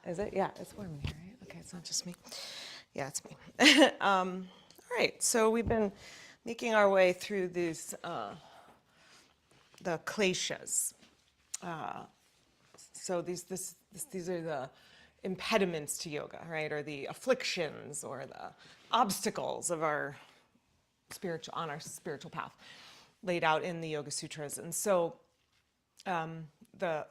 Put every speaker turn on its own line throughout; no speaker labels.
Is it? Yeah, it's warm in here, right? Okay, it's not just me. Yeah, it's me. All right, so we've been making our way through these, the kleshas. So these are the impediments to yoga, right? Or the afflictions or the obstacles of our spiritual path laid out in the Yoga Sutras. And so the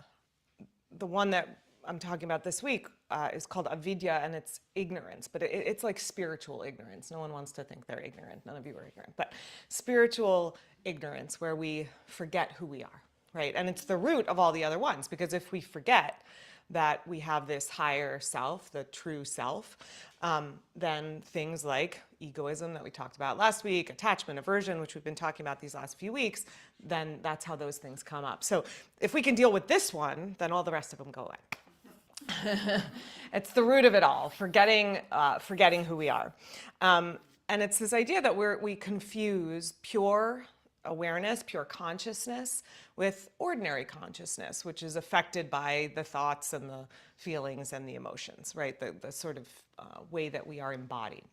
one that I'm talking about this week is called Avidya, and it's ignorance, but it's like spiritual ignorance. No one wants to think they're ignorant. None of you are ignorant, but spiritual ignorance where we forget who we are, right? And it's the root of all the other ones, because if we forget that we have this higher self, the true self, then things like egoism that we talked about last week, attachment, aversion, which we've been talking about these last few weeks, then that's how those things come up. So if we can deal with this one, then all the rest of them go away. It's the root of it all, forgetting who we are. And it's this idea that we confuse pure awareness, pure consciousness, with ordinary consciousness, which is affected by the thoughts and the feelings and the emotions, right? The sort of way that we are embodied.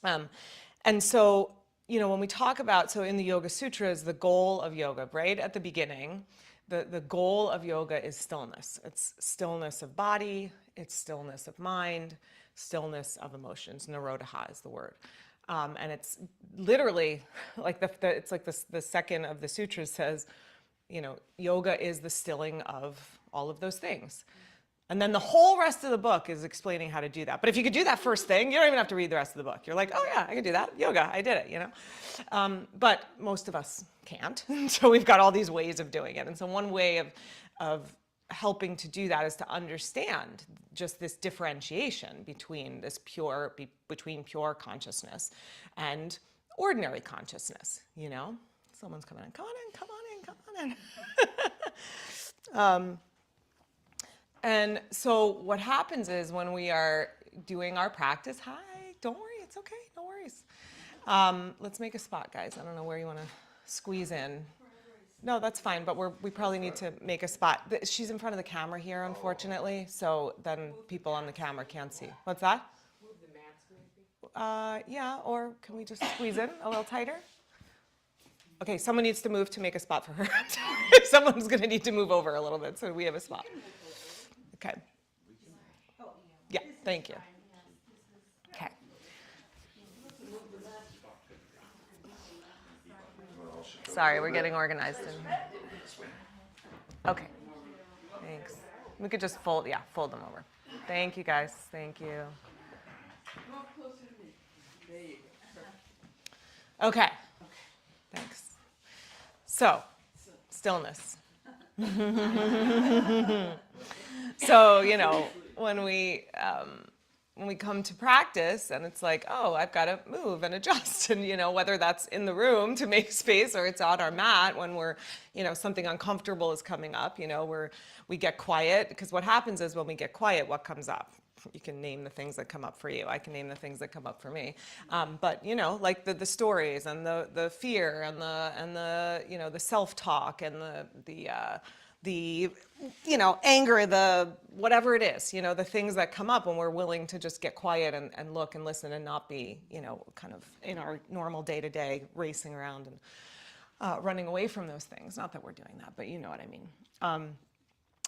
And so, when we talk about, so in the Yoga Sutras, the goal of yoga, right at the beginning, the goal of yoga is stillness. It's stillness of body, it's stillness of mind, stillness of emotions. Nirodha is the word. And it's literally like it's like the second of the sutras says, yoga is the stilling of all of those things. And then the whole rest of the book is explaining how to do that. But if you could do that first thing, you don't even have to read the rest of the book. You're like, oh yeah, I can do that. Yoga, I did it, But most of us can't. So we've got all these ways of doing it. And so one way of helping to do that is to understand just this differentiation between between pure consciousness and ordinary consciousness, Someone's coming in. Come on in, come on in, come on in. And so what happens is when we are doing our practice, hi, don't worry, it's okay, no worries. Let's make a spot, guys. I don't know where you want to squeeze in. No, that's fine, but we probably need to make a spot. She's in front of the camera here, unfortunately, so then people on the camera can't see. What's that? Move the mats, maybe? Yeah, or can we just squeeze in a little tighter? Okay, someone needs to move to make a spot for her. Someone's going to need to move over a little bit so we have a spot. Okay. Yeah, thank you. Okay. Sorry, we're getting organized. Okay. Thanks. We could just fold them over. Thank you, guys. Thank you. Okay. Thanks. So, stillness. So, when we come to practice and it's like, oh, I've got to move and adjust, and whether that's in the room to make space or it's on our mat when we're, something uncomfortable is coming up, we get quiet, because what happens is when we get quiet, what comes up? You can name the things that come up for you. I can name the things that come up for me. But like the stories and the fear and the self-talk and the anger, the whatever it is, the things that come up when we're willing to just get quiet and look and listen and not be, kind of in our normal day-to-day racing around and running away from those things. Not that we're doing that, but you know what I mean.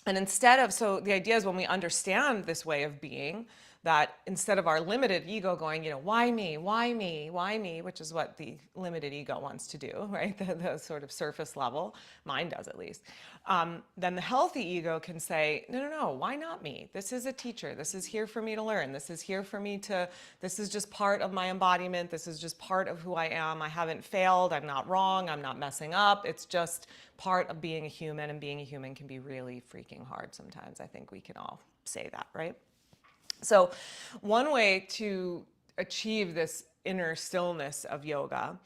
And so the idea is when we understand this way of being, that instead of our limited ego going, why me, why me, why me, which is what the limited ego wants to do, right? The sort of surface level, mine does at least. Then the healthy ego can say, no, why not me? This is a teacher. This is here for me to learn. This is here for me this is just part of my embodiment. This is just part of who I am. I haven't failed. I'm not wrong. I'm not messing up. It's just part of being a human, and being a human can be really freaking hard sometimes. I think we can all say that, right? So one way to achieve this inner stillness of yoga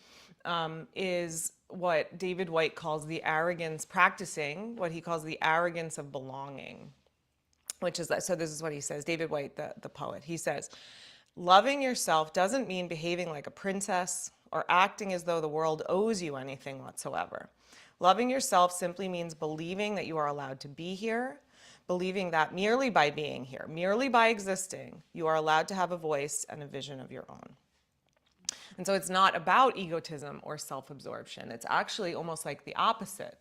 is what David Whyte calls practicing what he calls the arrogance of belonging, which is, so this is what he says, David Whyte, the poet. He says, loving yourself doesn't mean behaving like a princess or acting as though the world owes you anything whatsoever. Loving yourself simply means believing that you are allowed to be here, believing that merely by being here, merely by existing, you are allowed to have a voice and a vision of your own. And so it's not about egotism or self-absorption. It's actually almost like the opposite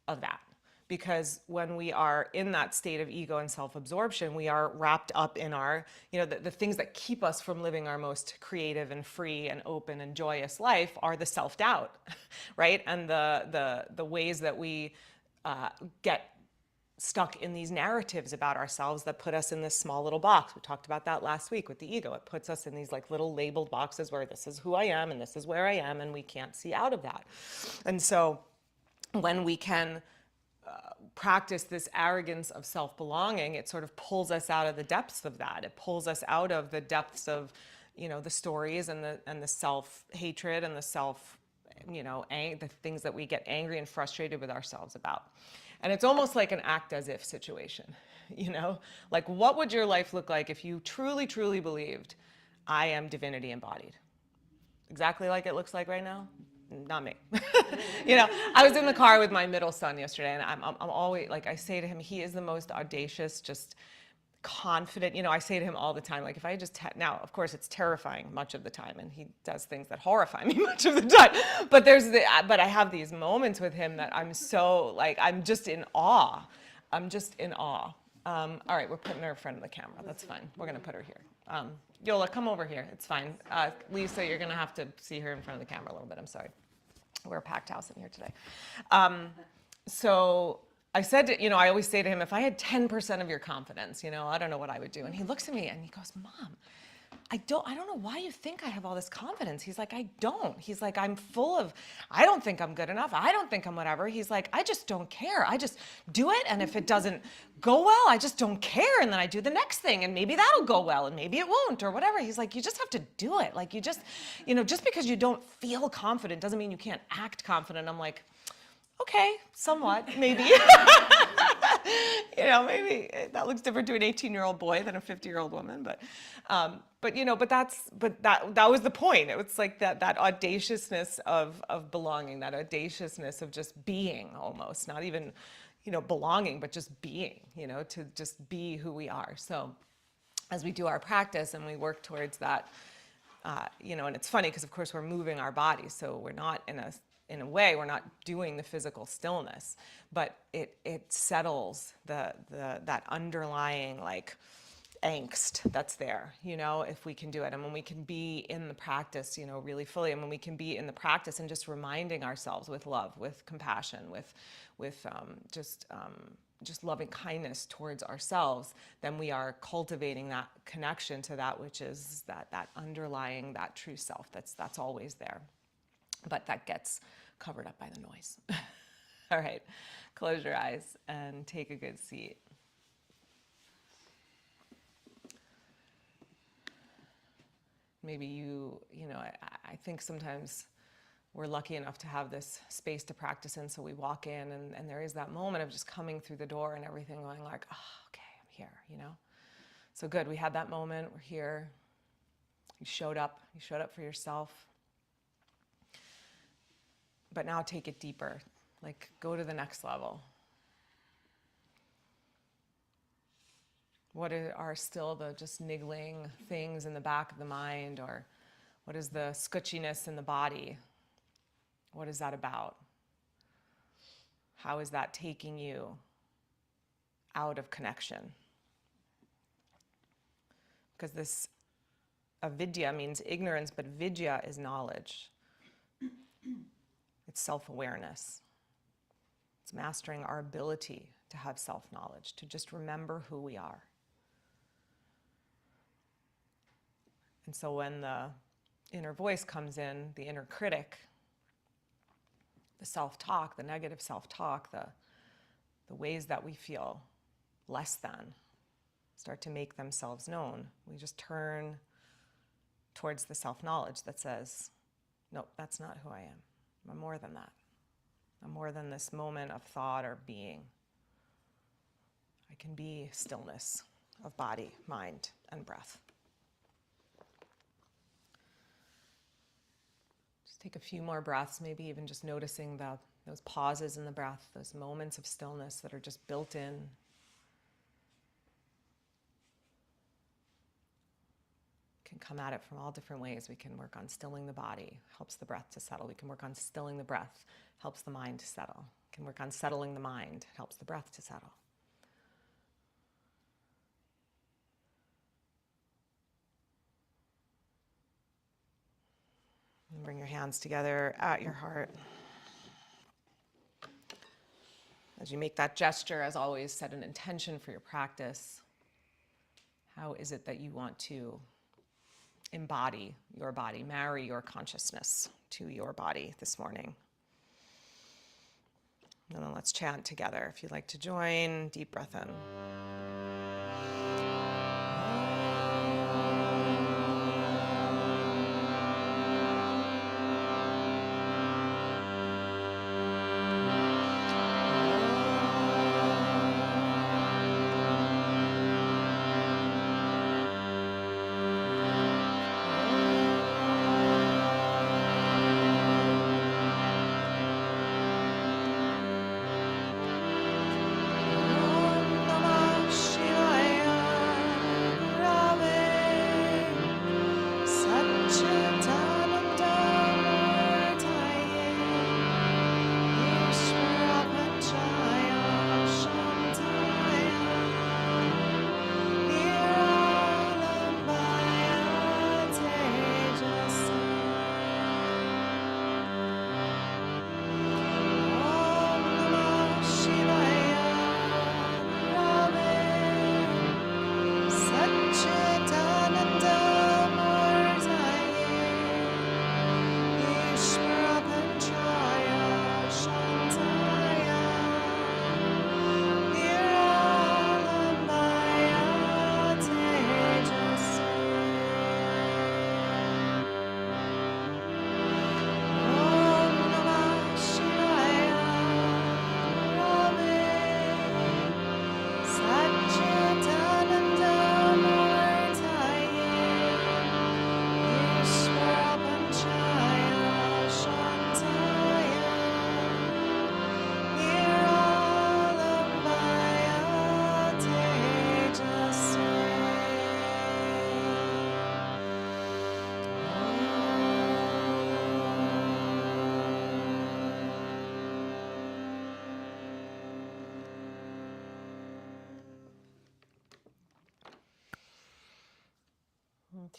of that. Because when we are in that state of ego and self-absorption, we are wrapped up in our, the things that keep us from living our most creative and free and open and joyous life are the self-doubt, right? And the ways that we get stuck in these narratives about ourselves that put us in this small little box. We talked about that last week with the ego. It puts us in these like little labeled boxes where this is who I am and this is where I am, and we can't see out of that. And so when we can practice this arrogance of self-belonging, it sort of pulls us out of the depths of that. It pulls us out of the depths of, the stories and the self-hatred and the the things that we get angry and frustrated with ourselves about. And it's almost like an act as if situation, Like, what would your life look like if you truly, truly believed I am divinity embodied? Exactly like it looks like right now? Not me. I was in the car with my middle son yesterday, and I'm always, like, I say to him, he is the most audacious, just confident, I say to him all the time, like, if I just, now, of course, it's terrifying much of the time, and he does things that horrify me much of the time, but I have these moments with him that I'm so, like, I'm just in awe. All right, we're putting her in front of the camera. That's fine. We're going to put her here. Yola, come over here. It's fine. Lisa, you're going to have to see her in front of the camera a little bit. I'm sorry. We're a packed house in here today. So I said, I always say to him, if I had 10% of your confidence, I don't know what I would do. And he looks at me and he goes, Mom, I don't know why you think I have all this confidence. He's like, I don't. He's like, I don't think I'm good enough. I don't think I'm whatever. He's like, I just don't care. I just do it. And if it doesn't go well, I just don't care. And then I do the next thing and maybe that'll go well and maybe it won't or whatever. He's like, you just have to do it. Like just because you don't feel confident doesn't mean you can't act confident. I'm like, okay, somewhat, maybe. Maybe that looks different to an 18-year-old boy than a 50-year-old woman, but that was the point. It was like that audaciousness of belonging, that audaciousness of just being, almost not even, belonging, but just being, to just be who we are. So as we do our practice and we work towards that, and it's funny because of course we're moving our bodies, so we're not in a way, we're not doing the physical stillness, but it settles that underlying like angst that's there, if we can do it. And when we can be in the practice, really fully, and when we can be in the practice and just reminding ourselves with love, with compassion, with just loving kindness towards ourselves, then we are cultivating that connection to that which is that underlying, that true self that's always there. But that gets covered up by the noise. All right, close your eyes and take a good seat. Maybe I think sometimes we're lucky enough to have this space to practice in, so we walk in and there is that moment of just coming through the door and everything going like, oh, okay, I'm here, So good, we had that moment, we're here. You showed up for yourself. But now take it deeper, like go to the next level. What are still the just niggling things in the back of the mind, or what is the scutchiness in the body? What is that about? How is that taking you out of connection? Because this avidya means ignorance, but vidya is knowledge. It's self-awareness. It's mastering our ability to have self-knowledge, to just remember who we are. And so when the inner voice comes in, the inner critic, the self-talk, the negative self-talk, the ways that we feel less than start to make themselves known, we just turn towards the self-knowledge that says, nope, that's not who I am. I'm more than that. I'm more than this moment of thought or being. I can be stillness of body, mind, and breath. Just take a few more breaths, maybe even just noticing those pauses in the breath, those moments of stillness that are just built in. can come at it from all different ways. We can work on stilling the body, helps the breath to settle. We can work on stilling the breath, helps the mind to settle. We can work on settling the mind, helps the breath to settle. And bring your hands together at your heart. As you make that gesture, as always, set an intention for your practice. How is it that you want to embody your body, marry your consciousness to your body this morning? And then let's chant together. If you'd like to join, deep breath in.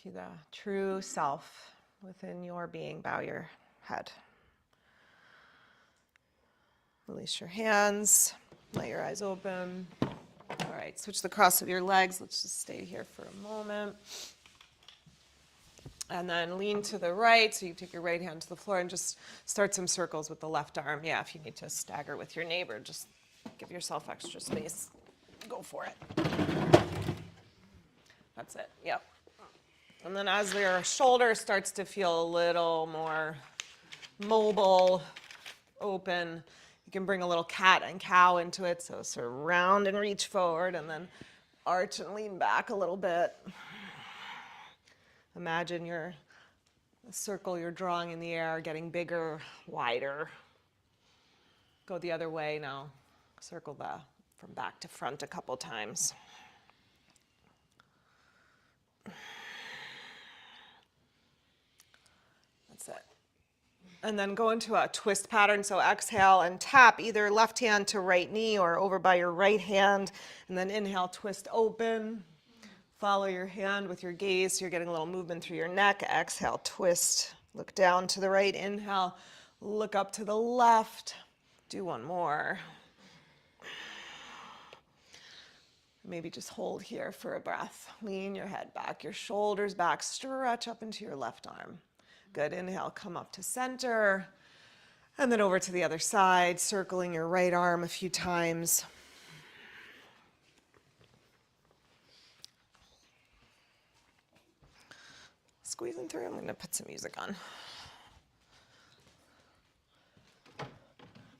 To the true self within your being, bow your head. Release your hands, let your eyes open. All right, switch the cross of your legs. Let's just stay here for a moment. And then lean to the right, so you take your right hand to the floor and just start some circles with the left arm. Yeah, if you need to stagger with your neighbor, just give yourself extra space. Go for it. That's it, yep. And then as your shoulder starts to feel a little more mobile, open, you can bring a little cat and cow into it. So sort of round and reach forward and then arch and lean back a little bit. Imagine the circle you're drawing in the air getting bigger, wider. Go the other way now. Circle from back to front a couple times. That's it. And then go into a twist pattern. So exhale and tap either left hand to right knee or over by your right hand. And then inhale, twist open. Follow your hand with your gaze. So you're getting a little movement through your neck. Exhale, twist. Look down to the right. Inhale, look up to the left. Do one more. Maybe just hold here for a breath. Lean your head back, your shoulders back. Stretch up into your left arm. Good, inhale, come up to center, and then over to the other side, circling your right arm a few times. Squeezing through, I'm gonna put some music on.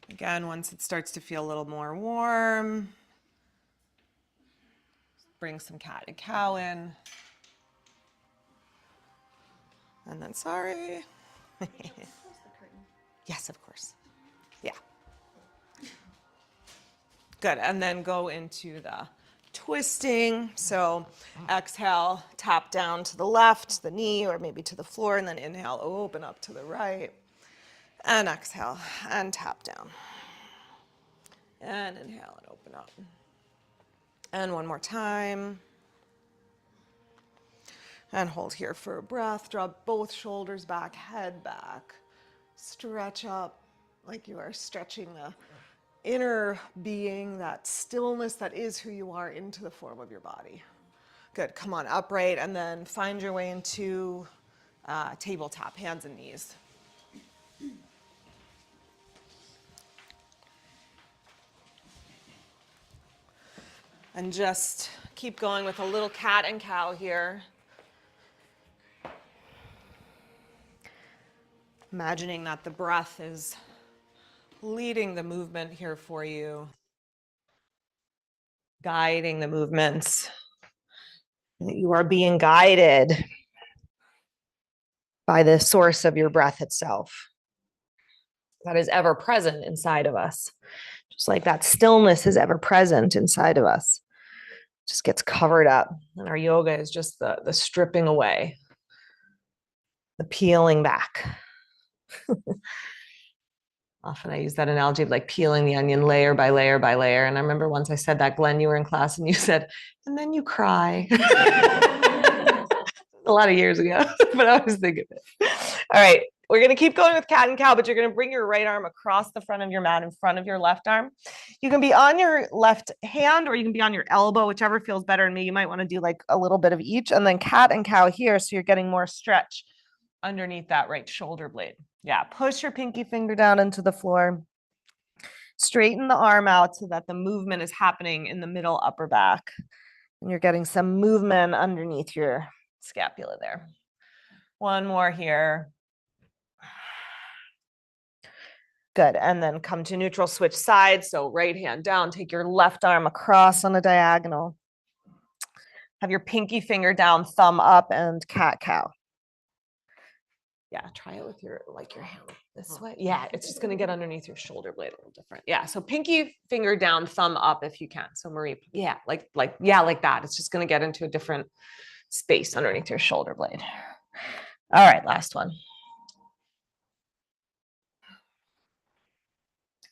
Again, once it starts to feel a little more warm, bring some cat and cow in. And then, sorry. Yes, of course. Yeah. Good, and then go into the twisting. So exhale, tap down to the left, the knee, or maybe to the floor, and then inhale, open up to the right. And exhale, and tap down. And inhale and open up. And one more time. And hold here for a breath. Drop both shoulders back, head back. Stretch up like you are stretching the inner being, that stillness that is who you are, into the form of your body. Good. Come on, upright, and then find your way into tabletop, hands and knees. And just keep going with a little cat and cow here. Imagining that the breath is leading the movement here for you, guiding the movements. That you are being guided by the source of your breath itself that is ever present inside of us. Just like that stillness is ever present inside of us. Just gets covered up. And our yoga is just the stripping away, the peeling back. Often I use that analogy of like peeling the onion layer by layer by layer. And I remember once I said that, Glenn, you were in class and you said, and then you cry. A lot of years ago, but I was thinking of it. All right, we're going to keep going with cat and cow, but you're going to bring your right arm across the front of your mat in front of your left arm. You can be on your left hand or you can be on your elbow, whichever feels better to me. You might want to do like a little bit of each, and then cat and cow here, so you're getting more stretch underneath that right shoulder blade. Yeah, push your pinky finger down into the floor. Straighten the arm out so that the movement is happening in the middle upper back. And you're getting some movement underneath your scapula there. One more here. Good. And then come to neutral, switch sides. So right hand down, take your left arm across on a diagonal. Have your pinky finger down, thumb up, and cat cow. Yeah, try it with your hand this way. Yeah, it's just going to get underneath your shoulder blade a little different. Yeah, so pinky finger down, thumb up if you can. So Marie, yeah, like that. It's just going to get into a different space underneath your shoulder blade. All right, last one.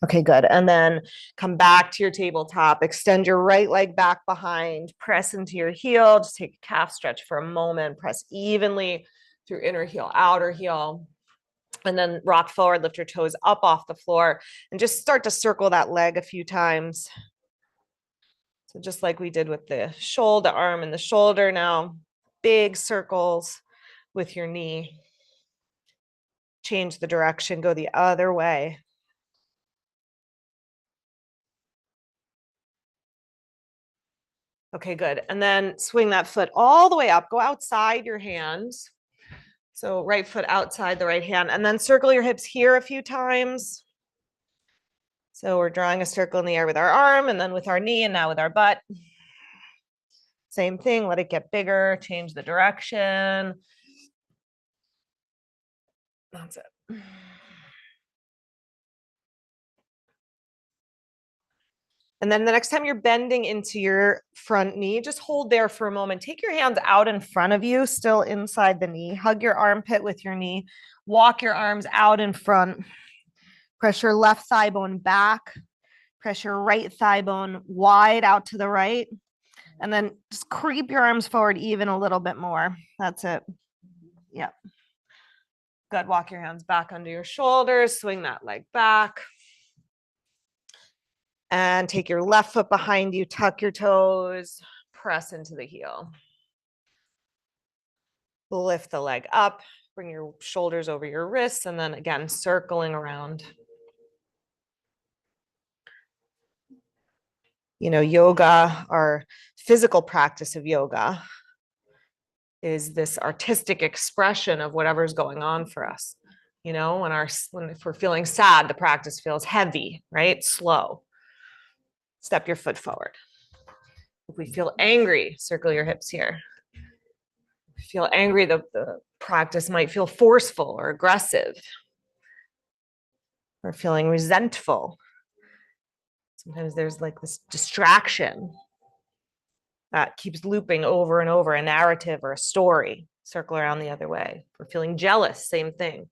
Okay, good. And then come back to your tabletop, extend your right leg back behind, press into your heel, just take a calf stretch for a moment, press evenly through inner heel, outer heel, and then rock forward, lift your toes up off the floor, and just start to circle that leg a few times. So just like we did with the shoulder, arm and the shoulder, now big circles with your knee. Change the direction, go the other way. Okay, good. And then swing that foot all the way up. Go outside your hands. So right foot outside the right hand. And then circle your hips here a few times. So we're drawing a circle in the air with our arm and then with our knee and now with our butt. Same thing. Let it get bigger. Change the direction. That's it. And then the next time you're bending into your front knee, just hold there for a moment. Take your hands out in front of you, still inside the knee. Hug your armpit with your knee. Walk your arms out in front. Press your left thigh bone back. Press your right thigh bone wide out to the right. And then just creep your arms forward even a little bit more. That's it. Yep. Good. Walk your hands back under your shoulders. Swing that leg back. And take your left foot behind you, tuck your toes, press into the heel. Lift the leg up, bring your shoulders over your wrists, and then again, circling around. You know, yoga, our physical practice of yoga, is this artistic expression of whatever's going on for us. You know, if we're feeling sad, the practice feels heavy, right? Slow. Step your foot forward. If we feel angry, circle your hips here. If we feel angry, the practice might feel forceful or aggressive. Or feeling resentful. Sometimes there's like this distraction. That keeps looping over and over, a narrative or a story. Circle around the other way. If we're feeling jealous, same thing.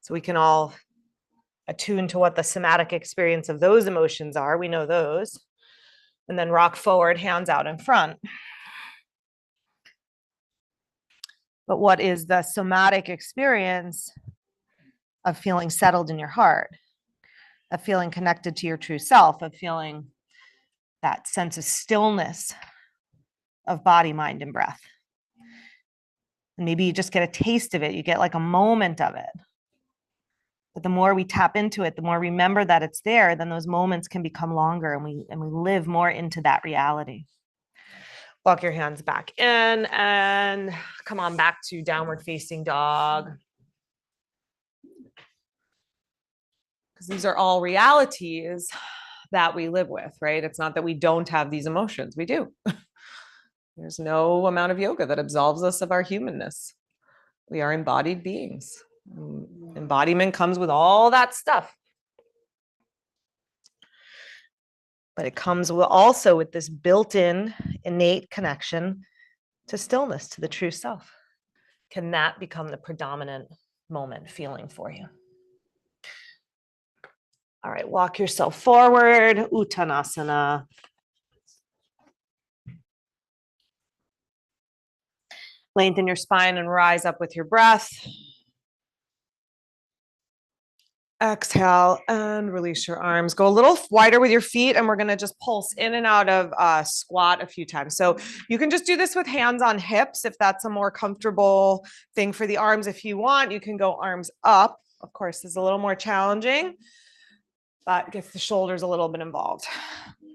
So we can all attune to what the somatic experience of those emotions are. We know those. And then rock forward, hands out in front. But what is the somatic experience of feeling settled in your heart, of feeling connected to your true self, of feeling that sense of stillness of body, mind, and breath? And maybe you just get a taste of it. You get like a moment of it. But the more we tap into it, the more remember that it's there, then those moments can become longer, and we live more into that reality. Walk your hands back in and come on back to downward facing dog. Because these are all realities that we live with, right? It's not that we don't have these emotions. We do. There's no amount of yoga that absolves us of our humanness. We are embodied beings. Embodiment comes with all that stuff. But it comes also with this built-in innate connection to stillness, to the true self. Can that become the predominant moment feeling for you? All right, walk yourself forward, Uttanasana. Lengthen your spine and rise up with your breath. Exhale and release your arms. Go a little wider with your feet, and we're going to just pulse in and out of squat a few times. So you can just do this with hands on hips if that's a more comfortable thing for the arms. If you want, you can go arms up. Of course, this is a little more challenging, but gets the shoulders a little bit involved.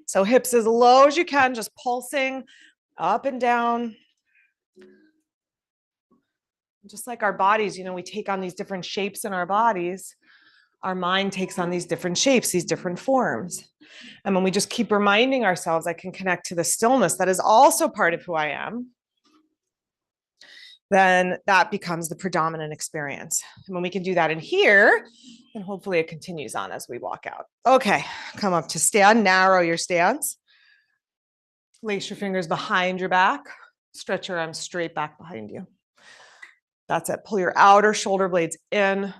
So hips as low as you can, just pulsing up and down. Just like our bodies, you know, we take on these different shapes in our bodies. Our mind takes on these different shapes, these different forms. And when we just keep reminding ourselves, I can connect to the stillness that is also part of who I am, then that becomes the predominant experience. And when we can do that in here, then hopefully it continues on as we walk out. Okay, come up to stand, narrow your stance. Lace your fingers behind your back. Stretch your arms straight back behind you. That's it. Pull your outer shoulder blades in.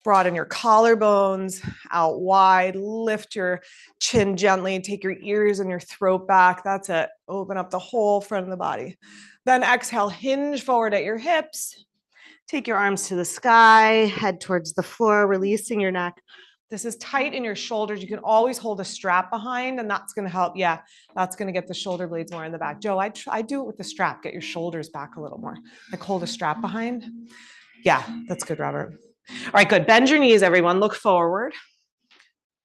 Broaden your collarbones out wide. Lift your chin gently. Take your ears and your throat back. That's it. Open up the whole front of the body. Then exhale, hinge forward at your hips. Take your arms to the sky. Head towards the floor, releasing your neck. This is tight in your shoulders. You can always hold a strap behind, and that's going to help. Yeah, that's going to get the shoulder blades more in the back. Joe, I do it with the strap. Get your shoulders back a little more. Like hold a strap behind. Yeah, that's good, Robert. All right, good. Bend your knees, everyone. Look forward.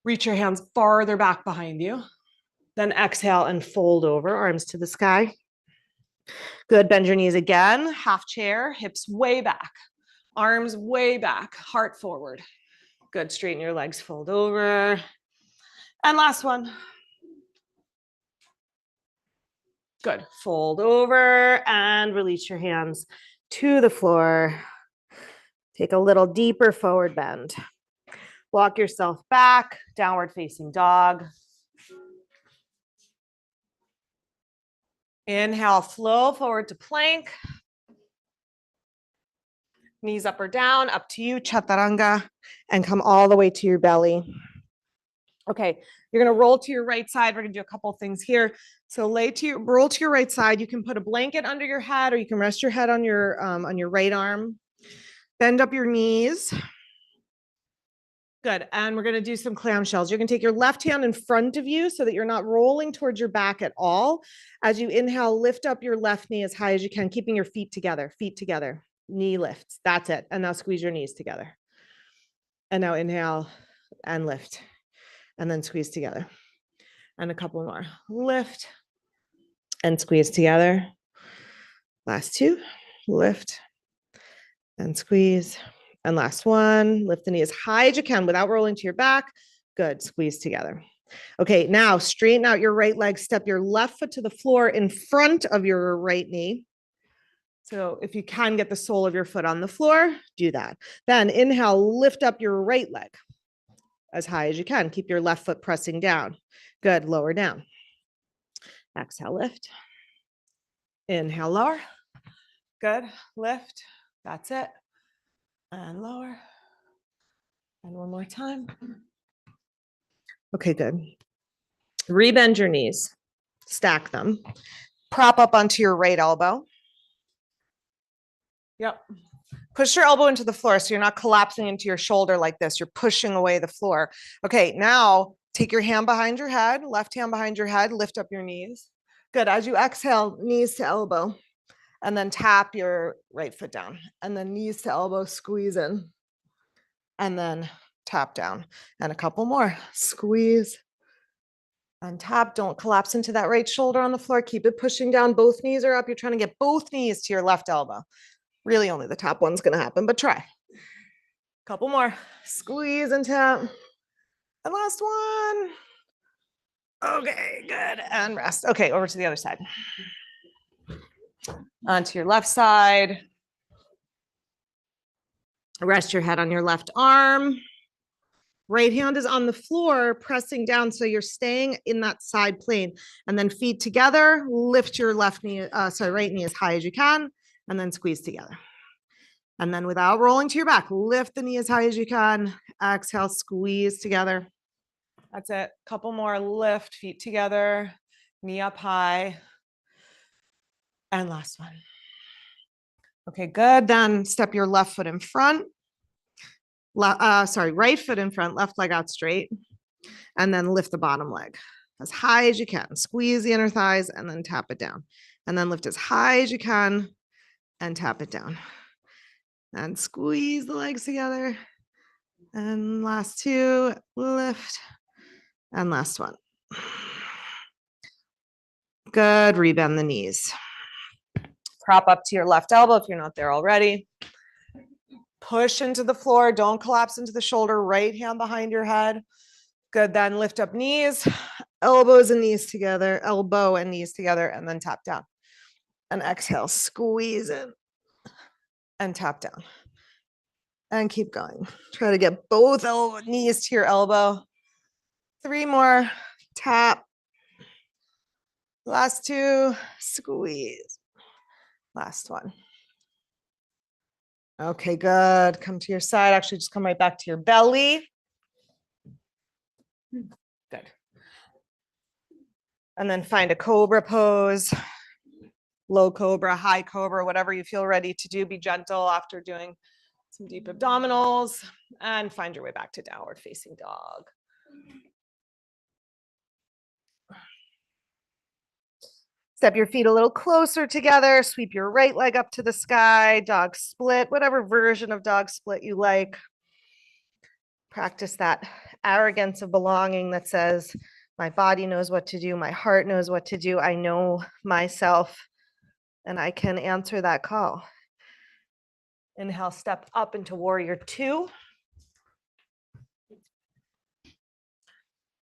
Reach your hands farther back behind you. Then exhale and fold over, arms to the sky. Good. Bend your knees again. Half chair, hips way back, arms way back, heart forward. Good. Straighten your legs, fold over. And last one. Good. Fold over and release your hands to the floor. Take a little deeper forward bend. Walk yourself back, downward facing dog. Inhale, flow forward to plank. Knees up or down, up to you, chaturanga, and come all the way to your belly. Okay, you're gonna roll to your right side. We're gonna do a couple things here. So roll to your right side. You can put a blanket under your head, or you can rest your head on your right arm. Bend up your knees. Good, and we're gonna do some clamshells. You're gonna take your left hand in front of you so that you're not rolling towards your back at all. As you inhale, lift up your left knee as high as you can, keeping your feet together, knee lifts. That's it. And now squeeze your knees together. And now inhale and lift, and then squeeze together. And a couple more. Lift and squeeze together. Last two, lift and squeeze. And last one, lift the knee as high as you can without rolling to your back. Good, squeeze together. Okay, now straighten out your right leg, step your left foot to the floor in front of your right knee. So if you can get the sole of your foot on the floor, do that. Then inhale, lift up your right leg as high as you can. Keep your left foot pressing down. Good, lower down. Exhale, lift. Inhale, lower. Good. Lift. That's it. And lower. And one more time. Okay, good. Rebend your knees. Stack them. Prop up onto your right elbow. Yep. Push your elbow into the floor so you're not collapsing into your shoulder like this. You're pushing away the floor. Okay, now take your hand behind your head, left hand behind your head, lift up your knees. Good. As you exhale, knees to elbow, and then tap your right foot down, and then knees to elbow, squeeze in, and then tap down. And a couple more. Squeeze and tap. Don't collapse into that right shoulder on the floor. Keep it pushing down. Both knees are up. You're trying to get both knees to your left elbow. Really only the top one's going to happen, but try. Couple more. Squeeze and tap. And last one. Okay, good. And rest. Okay, over to the other side. Onto your left side. Rest your head on your left arm. Right hand is on the floor, pressing down. So you're staying in that side plane. And then feet together. Lift your left knee, right knee as high as you can. And then squeeze together. And then without rolling to your back, lift the knee as high as you can. Exhale, squeeze together. That's it. Couple more. Lift, feet together, knee up high. And last one. Okay, good. Then step your left foot in front. Right foot in front, left leg out straight. And then lift the bottom leg as high as you can. Squeeze the inner thighs and then tap it down. And then lift as high as you can and tap it down. And squeeze the legs together. And last two, lift. And last one. Good. Rebend the knees. Prop up to your left elbow if you're not there already. Push into the floor. Don't collapse into the shoulder. Right hand behind your head. Good. Then lift up knees, elbows and knees together, elbow and knees together, and then tap down. And exhale, squeeze in and tap down. And keep going. Try to get both knees to your elbow. 3 more. Tap. Last 2. Squeeze. Last one. Okay, good. Come to your side. Actually, just come right back to your belly. Good. And then find a cobra pose. Low cobra, high cobra, whatever you feel ready to do. Be gentle after doing some deep abdominals. And find your way back to downward facing dog. Step your feet a little closer together. Sweep your right leg up to the sky. Dog split, whatever version of dog split you like. Practice that arrogance of belonging that says, my body knows what to do. My heart knows what to do. I know myself, and I can answer that call. Inhale, step up into warrior 2.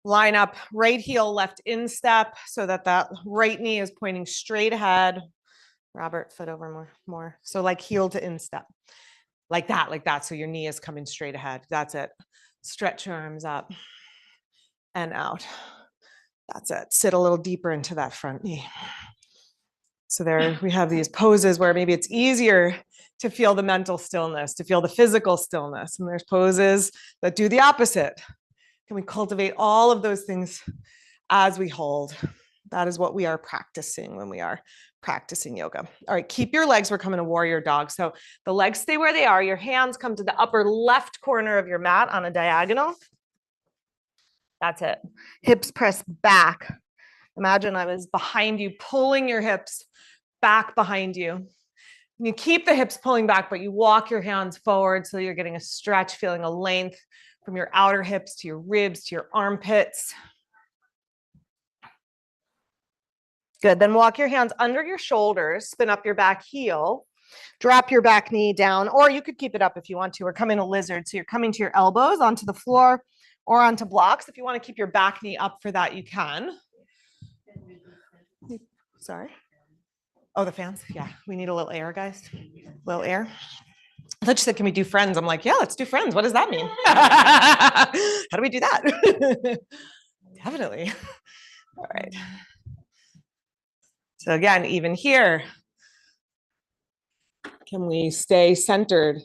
Line up right heel, left instep so that that right knee is pointing straight ahead. Robert, foot over more. So like heel to instep. Like that. So your knee is coming straight ahead. That's it. Stretch your arms up and out. That's it. Sit a little deeper into that front knee. So there we have these poses where maybe it's easier to feel the mental stillness, to feel the physical stillness. And there's poses that do the opposite. Can we cultivate all of those things as we hold? That is what we are practicing when we are practicing yoga. All right, keep your legs. We're coming to warrior dog. So the legs stay where they are. Your hands come to the upper left corner of your mat on a diagonal. That's it. Hips press back. Imagine I was behind you, pulling your hips back behind you. You keep the hips pulling back, but you walk your hands forward so you're getting a stretch, feeling a length from your outer hips to your ribs to your armpits. Good. Then walk your hands under your shoulders, spin up your back heel, drop your back knee down, or you could keep it up if you want to, or come in a lizard. So you're coming to your elbows onto the floor or onto blocks. If you want to keep your back knee up for that, you can. Sorry. Oh, the fans. Yeah, we need a little air, guys. A little air. I thought you said, can we do friends? I'm like, yeah, let's do friends. What does that mean? How do we do that? Definitely. All right. So again, even here, can we stay centered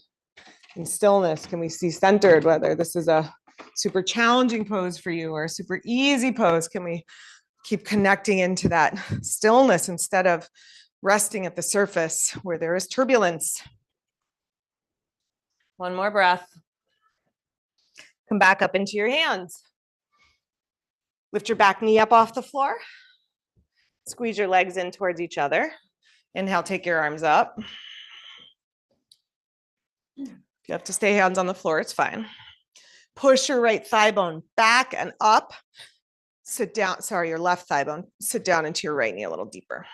in stillness? Can we see centered, whether this is a super challenging pose for you or a super easy pose? Can we keep connecting into that stillness instead of resting at the surface where there is turbulence? One more breath. Come back up into your hands. Lift your back knee up off the floor. Squeeze your legs in towards each other. Inhale, take your arms up. If you have to stay hands on the floor, it's fine. Push your right thigh bone back and up. Sit down, sorry, your left thigh bone. Sit down into your right knee a little deeper.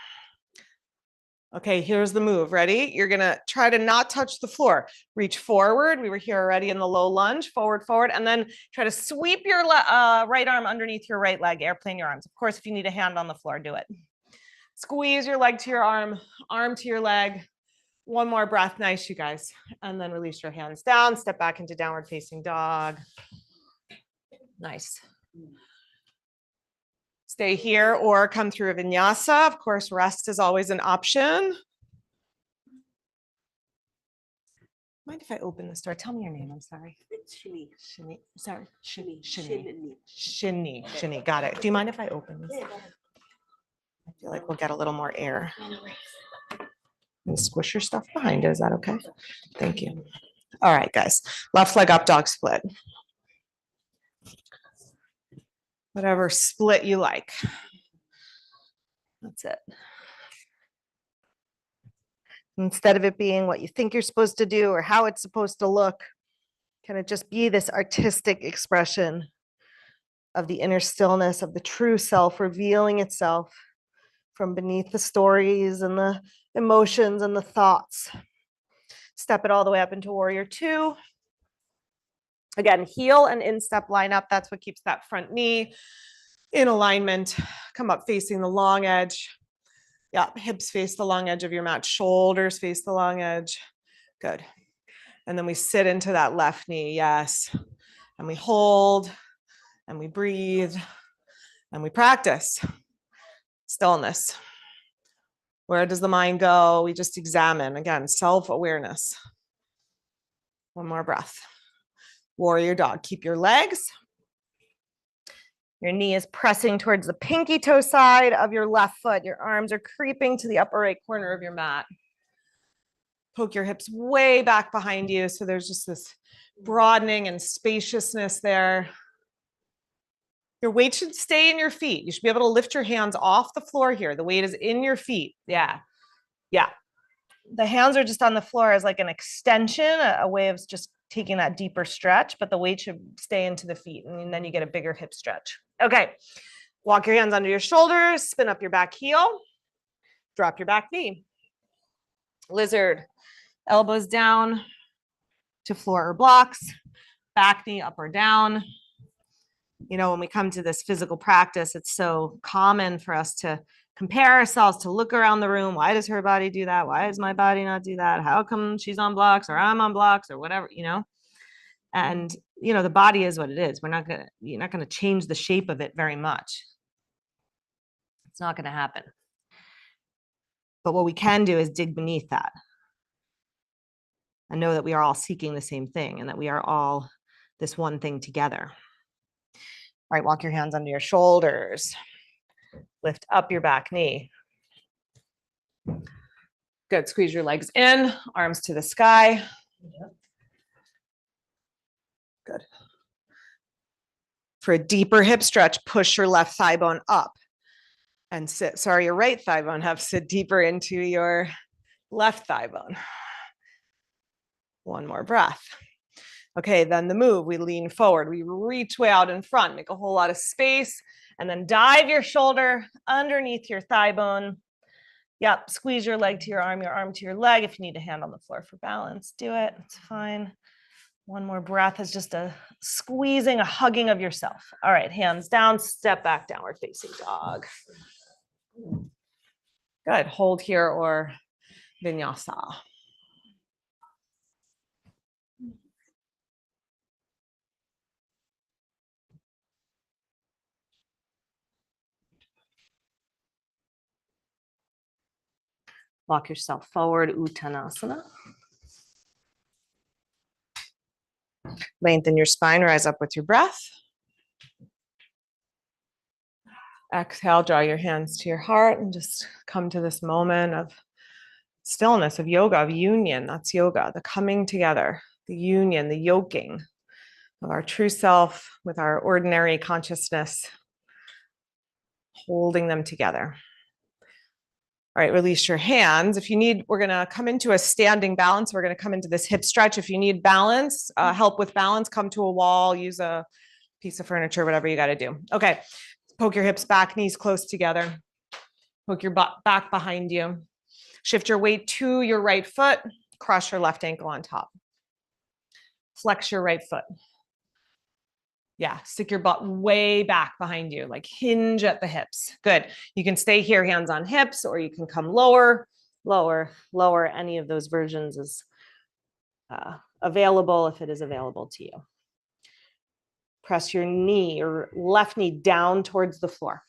Okay, here's the move. Ready? You're gonna try to not touch the floor. Reach forward. We were here already in the low lunge. Forward, forward, and then try to sweep your right arm underneath your right leg. Airplane your arms. Of course, if you need a hand on the floor, do it. Squeeze your leg to your arm to your leg. One more breath. Nice, you guys. And then release your hands down. Step back into downward facing dog. Nice. Stay here or come through a vinyasa. Of course, rest is always an option. Mind if I open this door? Tell me your name. I'm sorry.
It's Shree.
Shini. Sorry.
Shree.
Shini. Got it. Do you mind if I open this?
Yeah.
I feel like we'll get a little more air. And squish your stuff behind it. Is that okay? Thank you. All right, guys. Left leg up, dog split. Whatever split you like. That's it. Instead of it being what you think you're supposed to do or how it's supposed to look, can it just be this artistic expression of the inner stillness of the true self revealing itself from beneath the stories and the emotions and the thoughts? Step it all the way up into warrior two. Again, heel and instep line up. That's what keeps that front knee in alignment. Come up facing the long edge. Yeah, hips face the long edge of your mat. Shoulders face the long edge. Good. And then we sit into that left knee. Yes. And we hold and we breathe and we practice stillness. Where does the mind go? We just examine. Again, self-awareness. One more breath. Warrior dog. Keep your legs. Your knee is pressing towards the pinky toe side of your left foot. Your arms are creeping to the upper right corner of your mat. Poke your hips way back behind you. So there's just this broadening and spaciousness there. Your weight should stay in your feet. You should be able to lift your hands off the floor here. The weight is in your feet. Yeah. Yeah. The hands are just on the floor as like an extension, a way of just taking that deeper stretch, but the weight should stay into the feet, and then you get a bigger hip stretch. Okay. Walk your hands under your shoulders, spin up your back heel, drop your back knee. Lizard, elbows down to floor or blocks, back knee up or down. You know, when we come to this physical practice, it's so common for us to compare ourselves, to look around the room. Why does her body do that? Why does my body not do that? How come she's on blocks or I'm on blocks or whatever, you know? And, you know, the body is what it is. You're not going to change the shape of it very much. It's not going to happen. But what we can do is dig beneath that and know that we are all seeking the same thing and that we are all this one thing together. All right, walk your hands under your shoulders. Lift up your back knee. Good. Squeeze your legs in, arms to the sky. Good. For a deeper hip stretch, push your left thigh bone up and sit. Sorry, your right thigh bone. Have sit deeper into your left thigh bone. One more breath. Okay, then the move, we lean forward. We reach way out in front, make a whole lot of space, and then dive your shoulder underneath your thigh bone. Yep, squeeze your leg to your arm to your leg. If you need a hand on the floor for balance, do it. It's fine. One more breath is just a squeezing, a hugging of yourself. All right, hands down, step back, downward facing dog. Good, hold here or vinyasa.
Walk yourself forward, Uttanasana. Lengthen your spine, rise up with your breath. Exhale, draw your hands to your heart and just come to this moment of stillness, of yoga, of union. That's yoga, the coming together, the union, the yoking of our true self with our ordinary consciousness, holding them together. All right, release your hands. If you need, we're gonna come into a standing balance. We're gonna come into this hip stretch. If you need balance, help with balance, come to a wall, use a piece of furniture, whatever you gotta do. Okay, poke your hips back, knees close together. Poke your butt back behind you. Shift your weight to your right foot, cross your left ankle on top. Flex your right foot. Yeah, stick your butt way back behind you, like hinge at the hips. Good. You can stay here, hands on hips, or you can come lower, lower, lower. Any of those versions is available if it is available to you. Press your knee or left knee down towards the floor.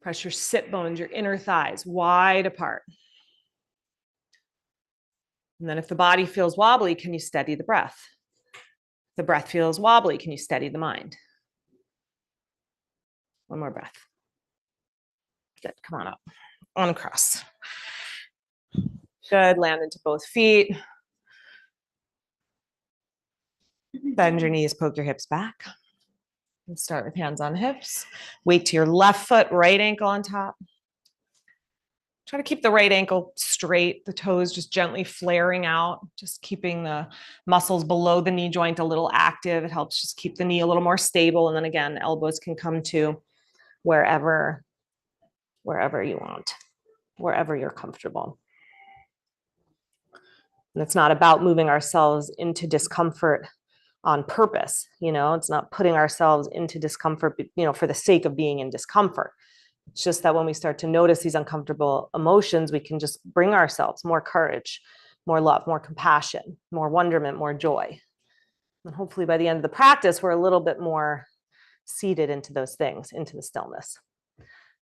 Press your sit bones, your inner thighs wide apart. And then if the body feels wobbly, can you steady the breath? If the breath feels wobbly, can you steady the mind? One more breath. Good, come on up, on across. Good, land into both feet. Bend your knees, poke your hips back. And start with hands on hips. Weight to your left foot, right ankle on top. Try to keep the right ankle straight, the toes just gently flaring out, just keeping the muscles below the knee joint a little active. It helps just keep the knee a little more stable. And then again, elbows can come to wherever you want, wherever you're comfortable. And it's not about moving ourselves into discomfort on purpose. It's not putting ourselves into discomfort, for the sake of being in discomfort. It's just that when we start to notice these uncomfortable emotions, we can just bring ourselves more courage, more love, more compassion, more wonderment, more joy. And hopefully by the end of the practice, we're a little bit more seated into those things, into the stillness.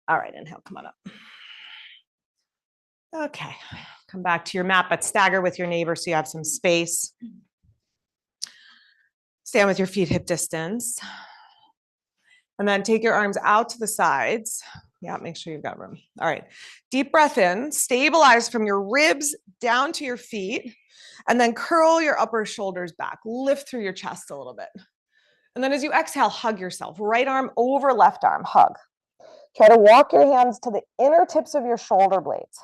All right, inhale, come on up. Okay, come back to your mat, but stagger with your neighbor so you have some space. Stand with your feet hip distance. And then take your arms out to the sides. Yeah, make sure you've got room. All right, deep breath in, stabilize from your ribs down to your feet, and then curl your upper shoulders back, lift through your chest a little bit. And then as you exhale, hug yourself, right arm over left arm, hug. Try to walk your hands to the inner tips of your shoulder blades.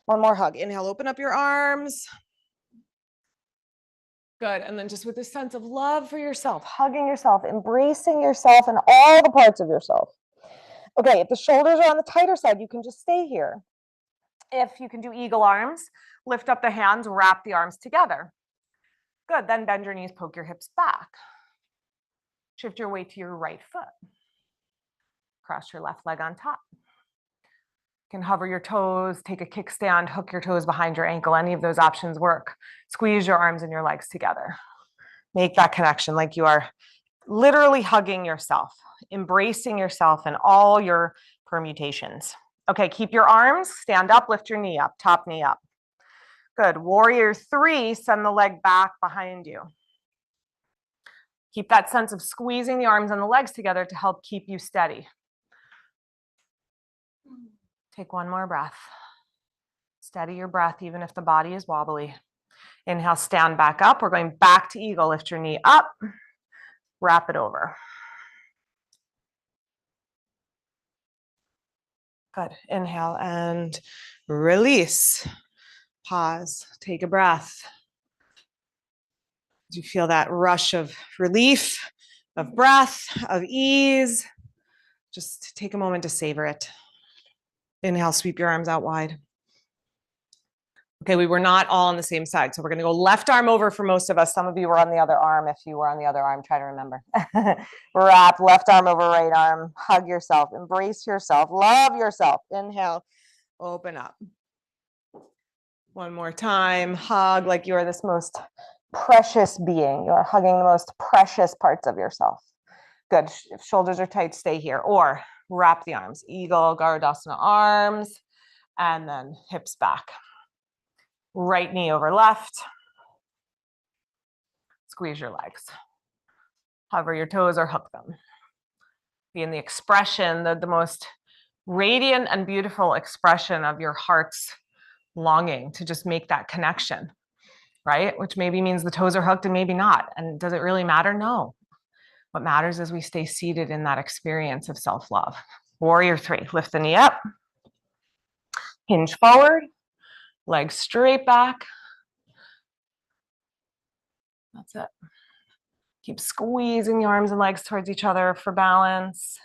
One more hug, inhale, open up your arms. Good, and then just with this sense of love for yourself, hugging yourself, embracing yourself and all the parts of yourself. Okay, if the shoulders are on the tighter side, you can just stay here. If you can do eagle arms, lift up the hands, wrap the arms together. Good, then bend your knees, poke your hips back. Shift your weight to your right foot. Cross your left leg on top. You can hover your toes, take a kickstand, hook your toes behind your ankle. Any of those options work. Squeeze your arms and your legs together. Make that connection like you are literally hugging yourself, embracing yourself and all your permutations. Okay, keep your arms, stand up, lift your knee up, top knee up. Good, warrior three, send the leg back behind you. Keep that sense of squeezing the arms and the legs together to help keep you steady. Take one more breath. Steady your breath even if the body is wobbly. Inhale, stand back up. We're going back to eagle. Lift your knee up, wrap it over. Good. Inhale and release. Pause. Take a breath. Do you feel that rush of relief, of breath, of ease? Just take a moment to savor it. Inhale, sweep your arms out wide. Okay, we were not all on the same side. So we're gonna go left arm over for most of us. Some of you were on the other arm. If you were on the other arm, try to remember. Wrap, left arm over right arm. Hug yourself, embrace yourself, love yourself. Inhale, open up. One more time, hug like you are this most precious being. You are hugging the most precious parts of yourself. Good, if shoulders are tight, stay here. Or wrap the arms, eagle, Garudasana arms.
and then hips back. Right knee over left. Squeeze your legs. Hover your toes or hook them. Be in the expression, the most radiant and beautiful expression of your heart's longing to just make that connection, right? Which maybe means the toes are hooked and maybe not. And does it really matter? No. What matters is we stay seated in that experience of self-love. Warrior 3, lift the knee up, hinge forward, legs straight back. That's it. Keep squeezing the arms and legs towards each other for balance.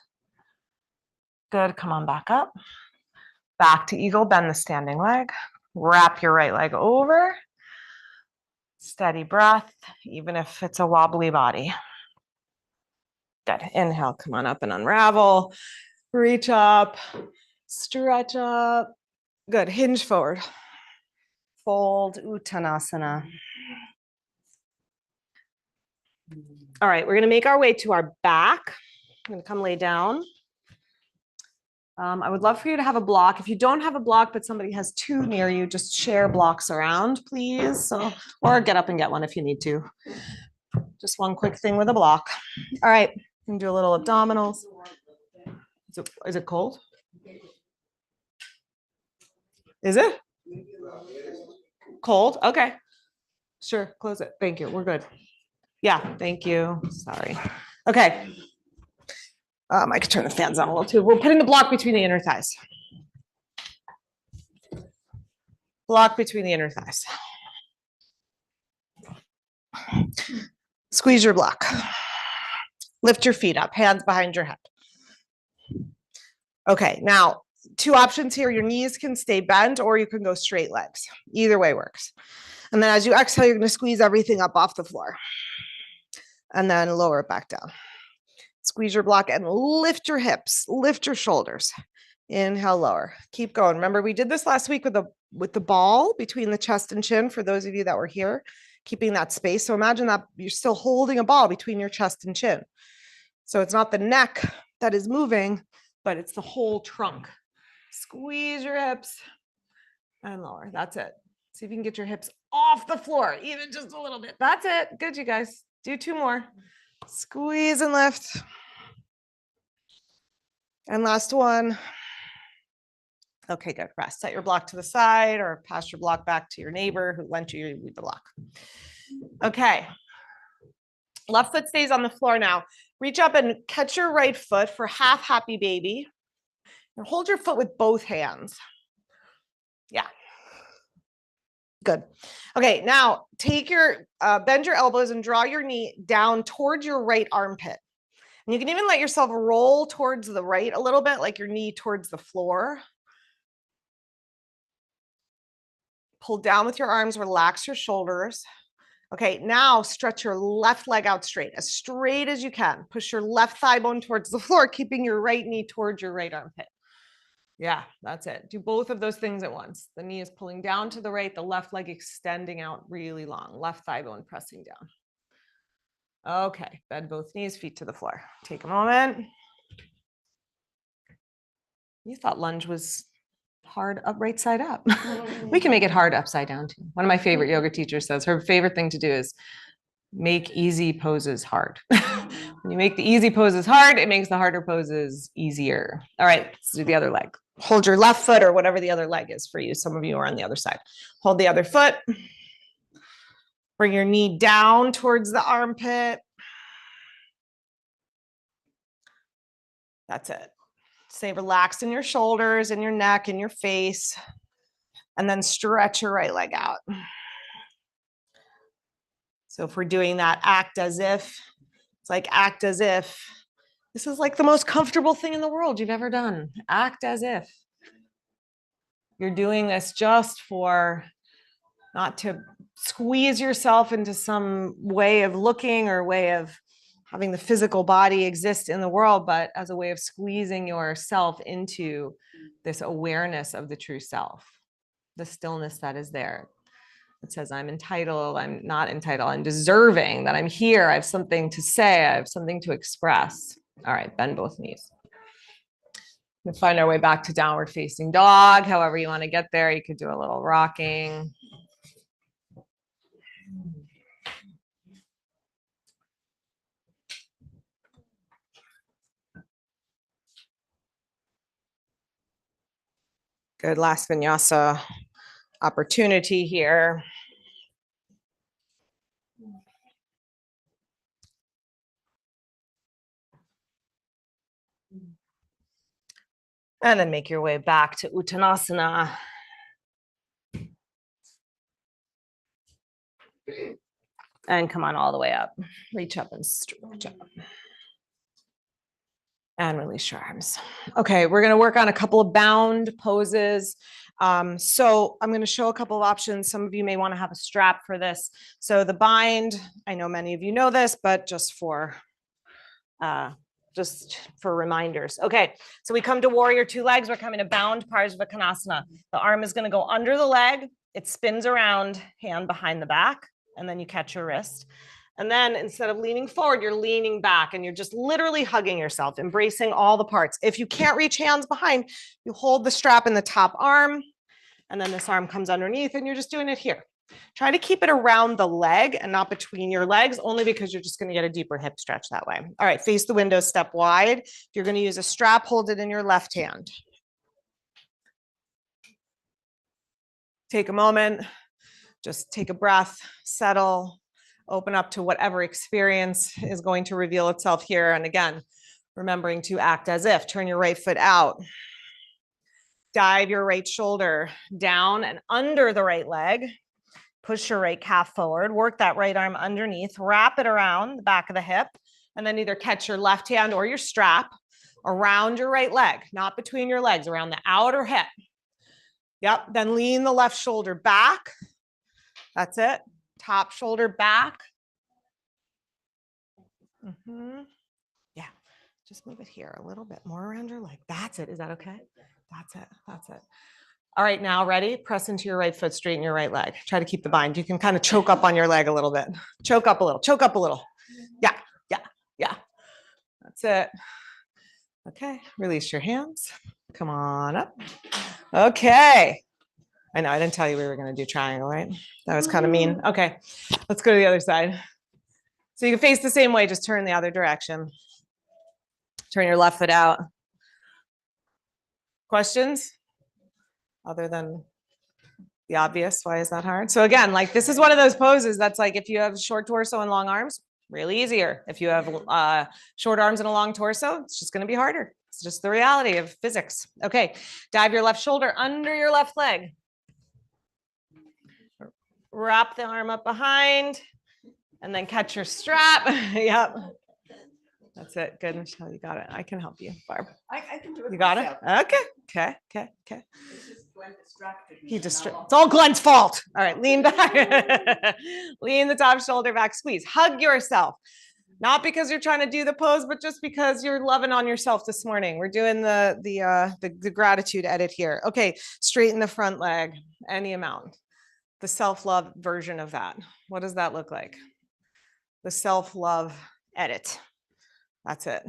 Good, come on back up. Back to eagle, bend the standing leg. Wrap your right leg over. Steady breath, even if it's a wobbly body. Good, inhale, come on up and unravel. Reach up, stretch up. Good, hinge forward. Fold, Uttanasana. All right, we're gonna make our way to our back. I'm gonna come lay down. I would love for you to have a block. If you don't have a block, but somebody has two near you, just share blocks around, please. So, or get up and get one if you need to. Just one quick thing with a block. All right, we can do a little abdominals. Is it cold? Is it? Cold? Okay. Sure, close it. Thank you. We're good. Yeah, thank you. Sorry. Okay. I could turn the fans on a little too. We're putting the block between the inner thighs. Block between the inner thighs. Squeeze your block. Lift your feet up, hands behind your head. Okay, now two options here. Your knees can stay bent or you can go straight legs. Either way works. And then as you exhale, you're going to squeeze everything up off the floor. And then lower it back down. Squeeze your block and lift your hips, lift your shoulders. Inhale, lower. Keep going. Remember, we did this last week with the ball between the chest and chin, for those of you that were here, keeping that space. So imagine that you're still holding a ball between your chest and chin. So it's not the neck that is moving, but it's the whole trunk. Squeeze your hips and lower. That's it. See if you can get your hips off the floor, even just a little bit. That's it. Good, you guys. Do two more. Squeeze and lift. And last one. Okay, good. Rest. Set your block to the side or pass your block back to your neighbor who lent you the block. Okay. Left foot stays on the floor now. Reach up and catch your right foot for half happy baby. And hold your foot with both hands. Yeah. Good. Okay, now take your, bend your elbows and draw your knee down towards your right armpit. And you can even let yourself roll towards the right a little bit, like your knee towards the floor. Pull down with your arms, relax your shoulders. Okay, now stretch your left leg out straight as you can. Push your left thigh bone towards the floor, keeping your right knee towards your right armpit. Yeah, that's it. Do both of those things at once. The knee is pulling down to the right, the left leg extending out really long, left thigh bone pressing down. Okay, bend both knees, feet to the floor. Take a moment. You thought lunge was hard up, right side up. We can make it hard upside down too. One of my favorite yoga teachers says her favorite thing to do is make easy poses hard. When you make the easy poses hard, it makes the harder poses easier. All right, let's do the other leg. Hold your left foot or whatever the other leg is for you. Some of you are on the other side. Hold the other foot. Bring your knee down towards the armpit. That's it. Stay relaxed in your shoulders and your neck and your face. And then stretch your right leg out. So if we're doing that, act as if, it's like act as if this is like the most comfortable thing in the world you've ever done. Act as if you're doing this just for, not to squeeze yourself into some way of looking or way of having the physical body exist in the world, but as a way of squeezing yourself into this awareness of the true self, the stillness that is there. It says, I'm entitled, I'm not entitled, I'm deserving, that I'm here, I have something to say, I have something to express. All right, bend both knees. We'll find our way back to downward facing dog. However you want to get there, you could do a little rocking. Good last vinyasa opportunity here. And then make your way back to Uttanasana. And come on all the way up. Reach up and stretch up. And release your arms. Okay, we're gonna work on a couple of bound poses. So I'm gonna show a couple of options. Some of you may wanna have a strap for this. So the bind, I know many of you know this, but just for reminders. Okay, so we come to warrior two legs. We're coming to bound Parsvakonasana. The arm is gonna go under the leg. It spins around, hand behind the back, and then you catch your wrist. And then instead of leaning forward, you're leaning back and you're just literally hugging yourself, embracing all the parts. If you can't reach hands behind, you hold the strap in the top arm, and then this arm comes underneath, and you're just doing it here. Try to keep it around the leg and not between your legs, only because you're just going to get a deeper hip stretch that way. All right, face the window, step wide. If you're going to use a strap, hold it in your left hand. Take a moment, just take a breath, settle. Open up to whatever experience is going to reveal itself here. And again, remembering to act as if. Turn your right foot out. Dive your right shoulder down and under the right leg. Push your right calf forward. Work that right arm underneath. Wrap it around the back of the hip. And then either catch your left hand or your strap around your right leg, not between your legs, around the outer hip. Yep. Then lean the left shoulder back. That's it. Top shoulder back. Yeah, just move it here a little bit more around your leg. That's it. Is that okay? That's it. That's it. All right, now ready? Press into your right foot, straighten your right leg. Try to keep the bind. You can kind of choke up on your leg a little bit. Choke up a little. Choke up a little. Yeah, yeah, yeah. That's it. Okay, release your hands. Come on up. Okay. I know, I didn't tell you we were going to do triangle, right? That was kind of mean. Okay, let's go to the other side. So you can face the same way, just turn the other direction. Turn your left foot out. Questions? Other than the obvious, why is that hard? So again, like this is one of those poses that's like, if you have short torso and long arms, really easier. If you have short arms and a long torso, it's just going to be harder. It's just the reality of physics. Okay, dive your left shoulder under your left leg. Wrap the arm up behind and then catch your strap. Yep. That's it. Good, Michelle. You got it. I can help you, Barb.
I can do it.
You got
myself.
it? Okay. Okay.
It's just Glenn distracted me.
It's all Glenn's fault. All right. Lean back. Lean the top shoulder back. Squeeze. Hug yourself. Not because you're trying to do the pose, but just because you're loving on yourself this morning. We're doing the gratitude edit here. Okay. Straighten the front leg. Any amount. The self-love version of that. What does that look like? The self-love edit. That's it.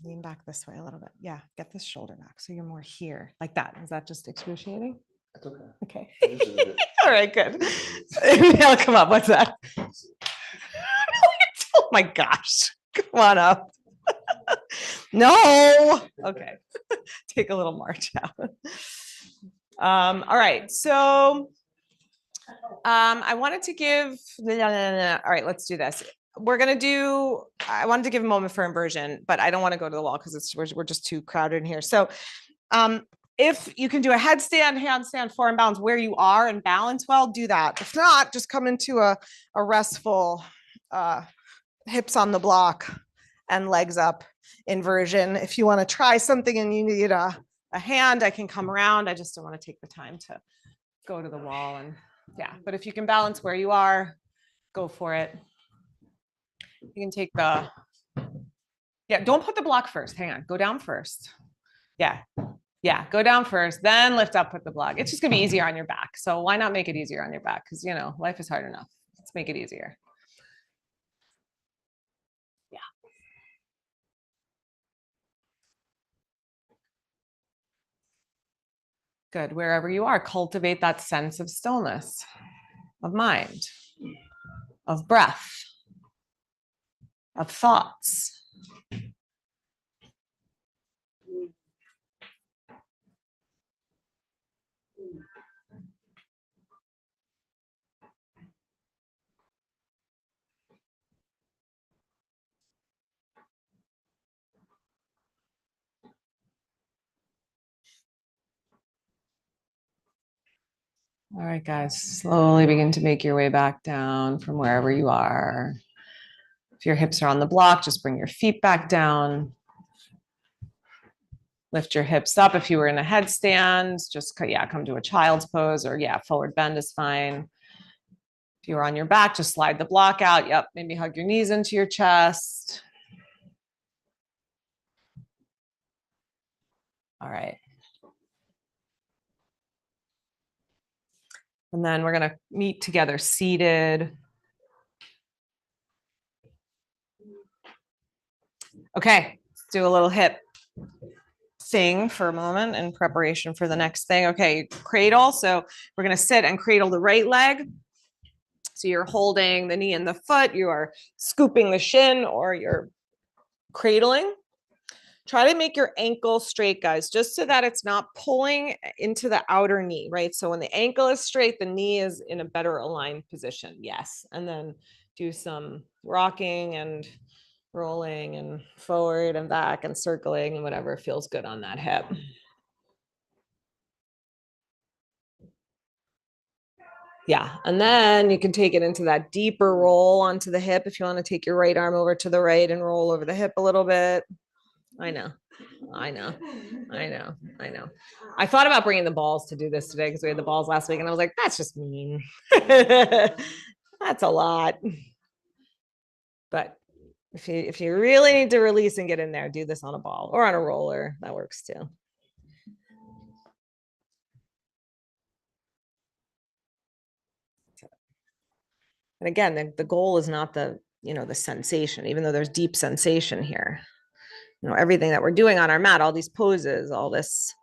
Lean back this way a little bit. Yeah, get this shoulder back so you're more here, like that. Is that just excruciating?
That's okay.
Okay. All right, good. Now come up. What's that? Oh my gosh. Come on up. No. Okay. Take a little march out. All right. So I wanted to give, all right, let's do this. I wanted to give a moment for inversion, but I don't want to go to the wall because we're just too crowded in here. So if you can do a headstand, handstand, forearm balance where you are and balance well, do that. If not, just come into a restful hips on the block and legs up inversion. If you want to try something and you need a hand, I can come around. I just don't want to take the time to go to the wall. And yeah, but if you can balance where you are, go for it. You can take don't put the block first. Hang on, go down first. Yeah, go down first, then lift up with the block. It's just gonna be easier on your back. So why not make it easier on your back? Because life is hard enough. Let's make it easier. Yeah. Good. Wherever you are, cultivate that sense of stillness, of mind, of breath, of thoughts. All right, guys, slowly begin to make your way back down from wherever you are. If your hips are on the block, just bring your feet back down. Lift your hips up. If you were in a headstand, just, come to a child's pose, or forward bend is fine. If you were on your back, just slide the block out. Yep, maybe hug your knees into your chest. All right. And then we're going to meet together seated. Okay, let's do a little hip thing for a moment in preparation for the next thing. Okay, cradle. So we're going to sit and cradle the right leg. So you're holding the knee and the foot. You are scooping the shin, or you're cradling. Try to make your ankle straight, guys, just so that it's not pulling into the outer knee, right? So when the ankle is straight, the knee is in a better aligned position. Yes. And then do some rocking and rolling and forward and back and circling and whatever feels good on that hip. Yeah. And then you can take it into that deeper roll onto the hip. If you want to take your right arm over to the right and roll over the hip a little bit. I know. I thought about bringing the balls to do this today because we had the balls last week, and I was like, that's just mean. That's a lot. But if you really need to release and get in there, do this on a ball or on a roller. That works too. And again, the goal is not the sensation, even though there's deep sensation here. Everything that we're doing on our mat, all these poses, all this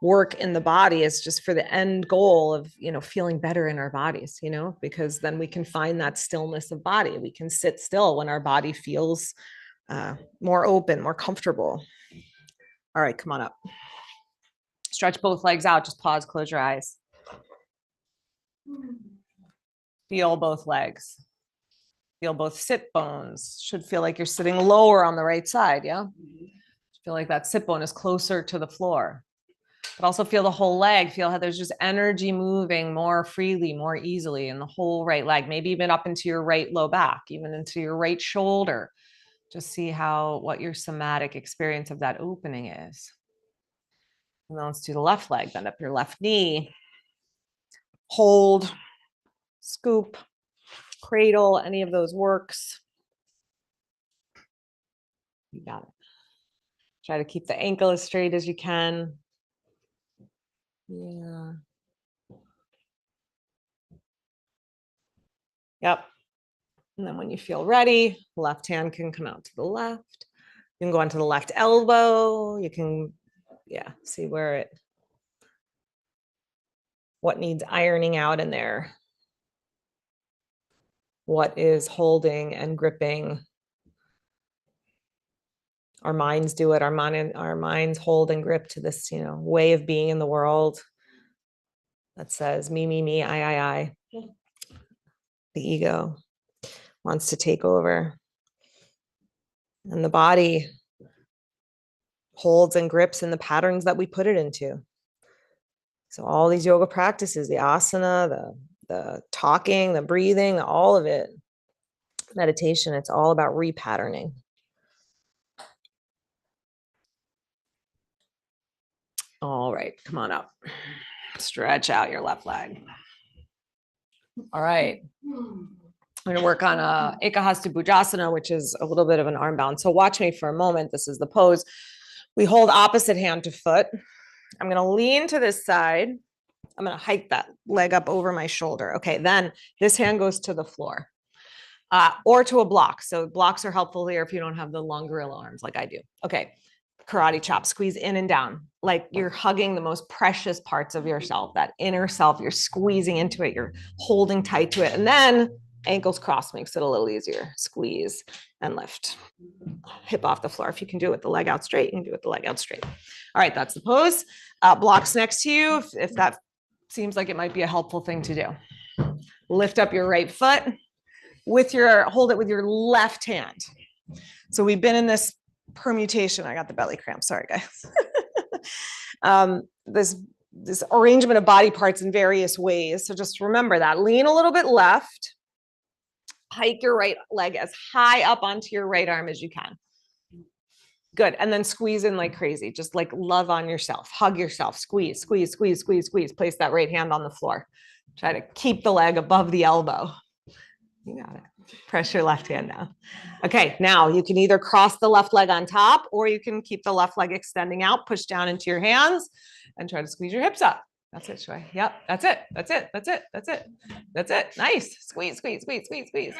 work in the body is just for the end goal of, feeling better in our bodies, because then we can find that stillness of body. We can sit still when our body feels more open, more comfortable. All right, come on up. Stretch both legs out. Just pause, close your eyes. Feel both legs. Feel both sit bones. Should feel like you're sitting lower on the right side, yeah? Feel like that sit bone is closer to the floor. But also feel the whole leg. Feel how there's just energy moving more freely, more easily in the whole right leg, maybe even up into your right low back, even into your right shoulder. Just see what your somatic experience of that opening is. And then let's do the left leg. Bend up your left knee. Hold, scoop, cradle, any of those works. You got it. Try to keep the ankle as straight as you can. Yeah. Yep. And then when you feel ready, left hand can come out to the left. You can go onto the left elbow. You can, see what needs ironing out in there. What is holding and gripping. Our minds do it. Our minds hold and grip to this, way of being in the world that says me, I. The ego wants to take over. And the body holds and grips in the patterns that we put it into. So all these yoga practices, the asana, the talking, the breathing, all of it, meditation, it's all about repatterning. All right, come on up. Stretch out your left leg. All right. I'm going to work on Ekahastu Bhujasana, which is a little bit of an arm bound. So watch me for a moment. This is the pose. We hold opposite hand to foot. I'm going to lean to this side. I'm going to hike that leg up over my shoulder. Okay, then this hand goes to the floor or to a block. So blocks are helpful here if you don't have the long gorilla arms like I do. Okay, karate chop, squeeze in and down. Like you're hugging the most precious parts of yourself, that inner self. You're squeezing into it. You're holding tight to it. And then ankles cross makes it a little easier. Squeeze and lift. Hip off the floor. If you can do it with the leg out straight, you can do it with the leg out straight. All right, that's the pose. Blocks next to you, if that seems like it might be a helpful thing to do. Lift up your right foot hold it with your left hand. So we've been in this permutation. I got the belly cramp. Sorry, guys. This arrangement of body parts in various ways. So just remember that. Lean a little bit left. Hike your right leg as high up onto your right arm as you can. Good. And then squeeze in like crazy. Just like love on yourself. Hug yourself. Squeeze, squeeze, squeeze, squeeze, squeeze. Place that right hand on the floor. Try to keep the leg above the elbow. You got it. Press your left hand down. Okay, now you can either cross the left leg on top, or you can keep the left leg extending out, push down into your hands, and try to squeeze your hips up. That's it, Shree. Yep, that's it. That's it. That's it. That's it. That's it. Nice. Squeeze, squeeze, squeeze, squeeze, squeeze.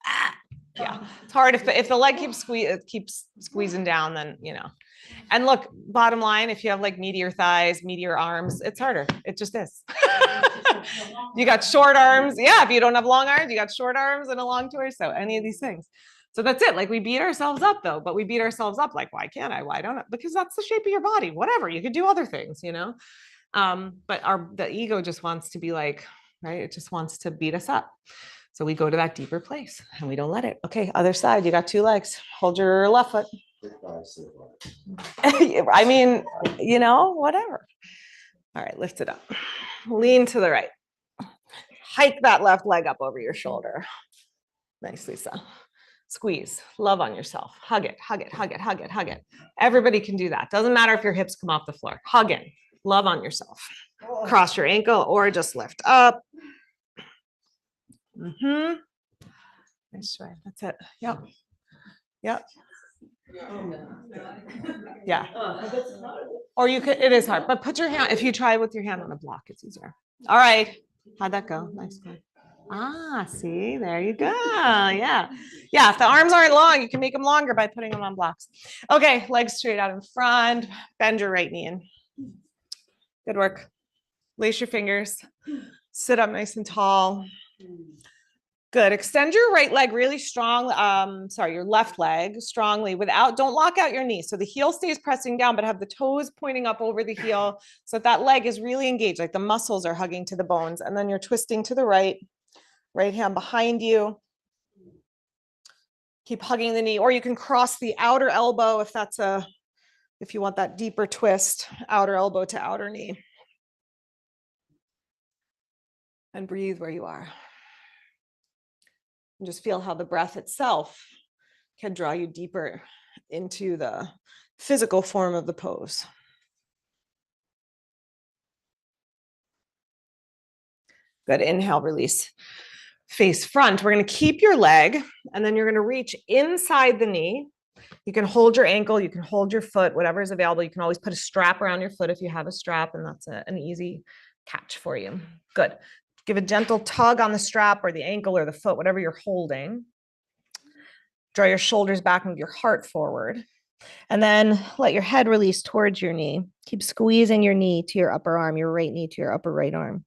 Ah, yeah, it's hard if the leg keeps squeezing down, then you know. And look, bottom line, if you have like meatier thighs, meatier arms, it's harder. It just is. You got short arms. Yeah, if you don't have long arms, you got short arms and a long torso, any of these things. So that's it. Like we beat ourselves up though, but we beat ourselves up like, why can't I? Why don't I? Because that's the shape of your body. Whatever, you could do other things, you know? But the ego just wants to be like, right? It just wants to beat us up. So we go to that deeper place and we don't let it. Okay, other side, you got two legs. Hold your left foot. I mean, you know, whatever. All right, lift it up. Lean to the right. Hike that left leg up over your shoulder. Nice, Lisa. Squeeze. Love on yourself. Hug it, hug it, hug it, hug it, hug it. Everybody can do that. Doesn't matter if your hips come off the floor. Hug it. Love on yourself. Cross your ankle or just lift up. Mm-hmm. Nice try. That's it. Yep. Yep. Yeah. Or you could, it is hard, but put your hand, if you try with your hand on a block, it's easier. All right. How'd that go? Nice. Ah, see, there you go. Yeah. Yeah. If the arms aren't long, you can make them longer by putting them on blocks. Okay. Legs straight out in front. Bend your right knee in. Good work. Lace your fingers. Sit up nice and tall. Good. Extend your right leg really strong. Your left leg strongly don't lock out your knee. So the heel stays pressing down, but have the toes pointing up over the heel so that leg is really engaged, like the muscles are hugging to the bones. And then you're twisting to the right hand behind you. Keep hugging the knee, or you can cross the outer elbow if you want that deeper twist, outer elbow to outer knee. And breathe where you are. And just feel how the breath itself can draw you deeper into the physical form of the pose. Good. Inhale, release. Face front. We're going to keep your leg, and then you're going to reach inside the knee. You can hold your ankle, you can hold your foot, whatever is available. You can always put a strap around your foot if you have a strap, and that's an easy catch for you. Good. Give a gentle tug on the strap or the ankle or the foot, whatever you're holding. Draw your shoulders back and your heart forward. And then let your head release towards your knee. Keep squeezing your knee to your upper arm, your right knee to your upper right arm.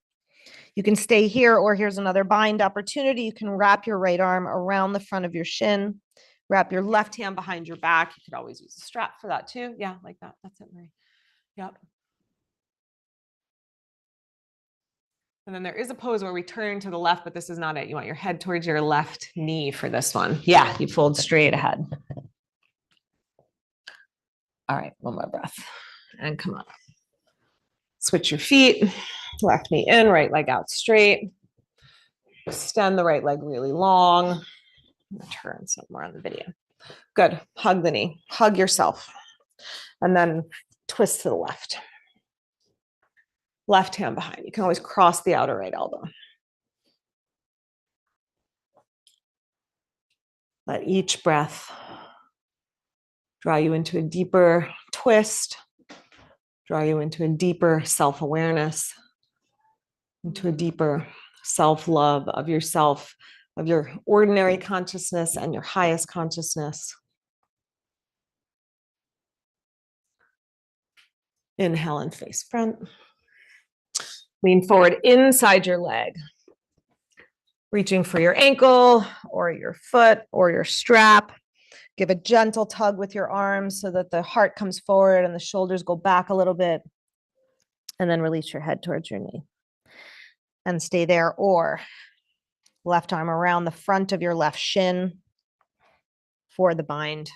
You can stay here, or here's another bind opportunity. You can wrap your right arm around the front of your shin. Wrap your left hand behind your back. You could always use a strap for that too. Yeah, like that. That's it, Marie. Yep. And then there is a pose where we turn to the left, but this is not it. You want your head towards your left knee for this one. Yeah, you fold straight ahead. All right, one more breath. And come on. Switch your feet. Left knee in, right leg out straight. Extend the right leg really long. I'm gonna turn somewhere on the video. Good. Hug the knee. Hug yourself. And then twist to the left. Left hand behind. You can always cross the outer right elbow. Let each breath draw you into a deeper twist, draw you into a deeper self-awareness, into a deeper self-love of yourself, of your ordinary consciousness and your highest consciousness. Inhale and face front. Lean forward inside your leg. Reaching for your ankle or your foot or your strap. Give a gentle tug with your arms so that the heart comes forward and the shoulders go back a little bit. And then release your head towards your knee. And stay there, or left arm around the front of your left shin for the bind.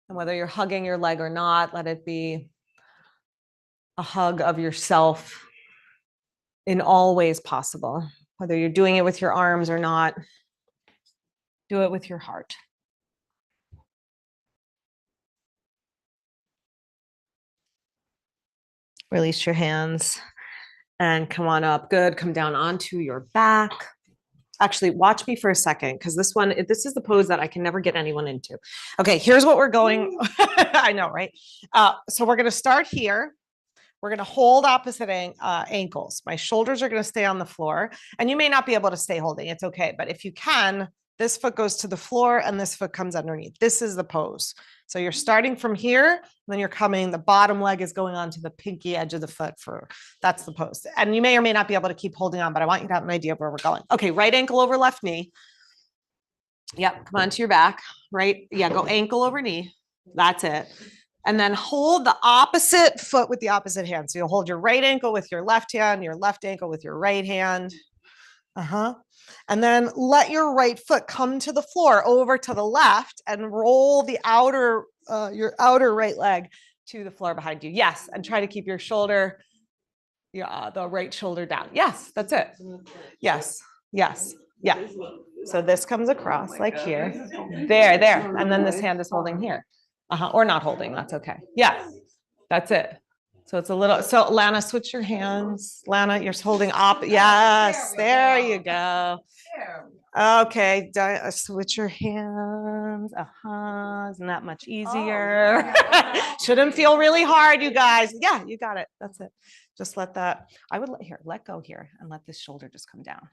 And whether you're hugging your leg or not, let it be a hug of yourself in all ways possible. Whether you're doing it with your arms or not, do it with your heart. Release your hands and come on up. Good. Come down onto your back. Actually, watch me for a second, because this is the pose that I can never get anyone into. Okay, here's what we're going. I know, right? So we're going to start here. We're going to hold opposite ankles. My shoulders are going to stay on the floor, and you may not be able to stay holding. It's okay. But if you can, this foot goes to the floor and this foot comes underneath. This is the pose. So you're starting from here, then you're coming, the bottom leg is going onto the pinky edge of the foot that's the pose. And you may or may not be able to keep holding on, but I want you to have an idea of where we're going. Okay, right ankle over left knee. Yep, come onto your back, right? Yeah, go ankle over knee. That's it. And then hold the opposite foot with the opposite hand. So you'll hold your right ankle with your left hand, your left ankle with your right hand. And then let your right foot come to the floor over to the left and roll the your outer right leg to the floor behind you. Yes. And try to keep your shoulder, the right shoulder down. Yes, that's it. Yes. Yes. Yeah. So this comes across like here, there. And then this hand is holding here. Or not holding. That's okay. Yeah. That's it. So it's a little, so Lana, switch your hands. Lana, you're holding up. Yes, there you go. Okay, switch your hands. Isn't that much easier? Shouldn't feel really hard, you guys. Yeah, you got it. That's it. Just let that, let go here and let this shoulder just come down.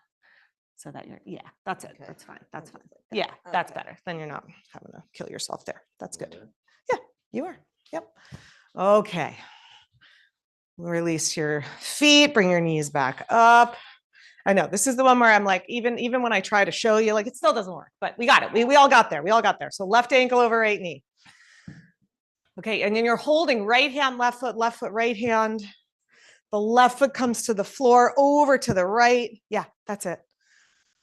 So that yeah, that's it. That's fine. That's fine. Yeah, that's better. Then you're not having to kill yourself there. That's good. Yeah, you are. Yep. Okay. Release your feet, bring your knees back up. I know this is the one where I'm like, even when I try to show you, like it still doesn't work, but we got it. We all got there. We all got there. So left ankle over right knee. Okay. And then you're holding right hand, left foot, right hand. The left foot comes to the floor over to the right. Yeah, that's it.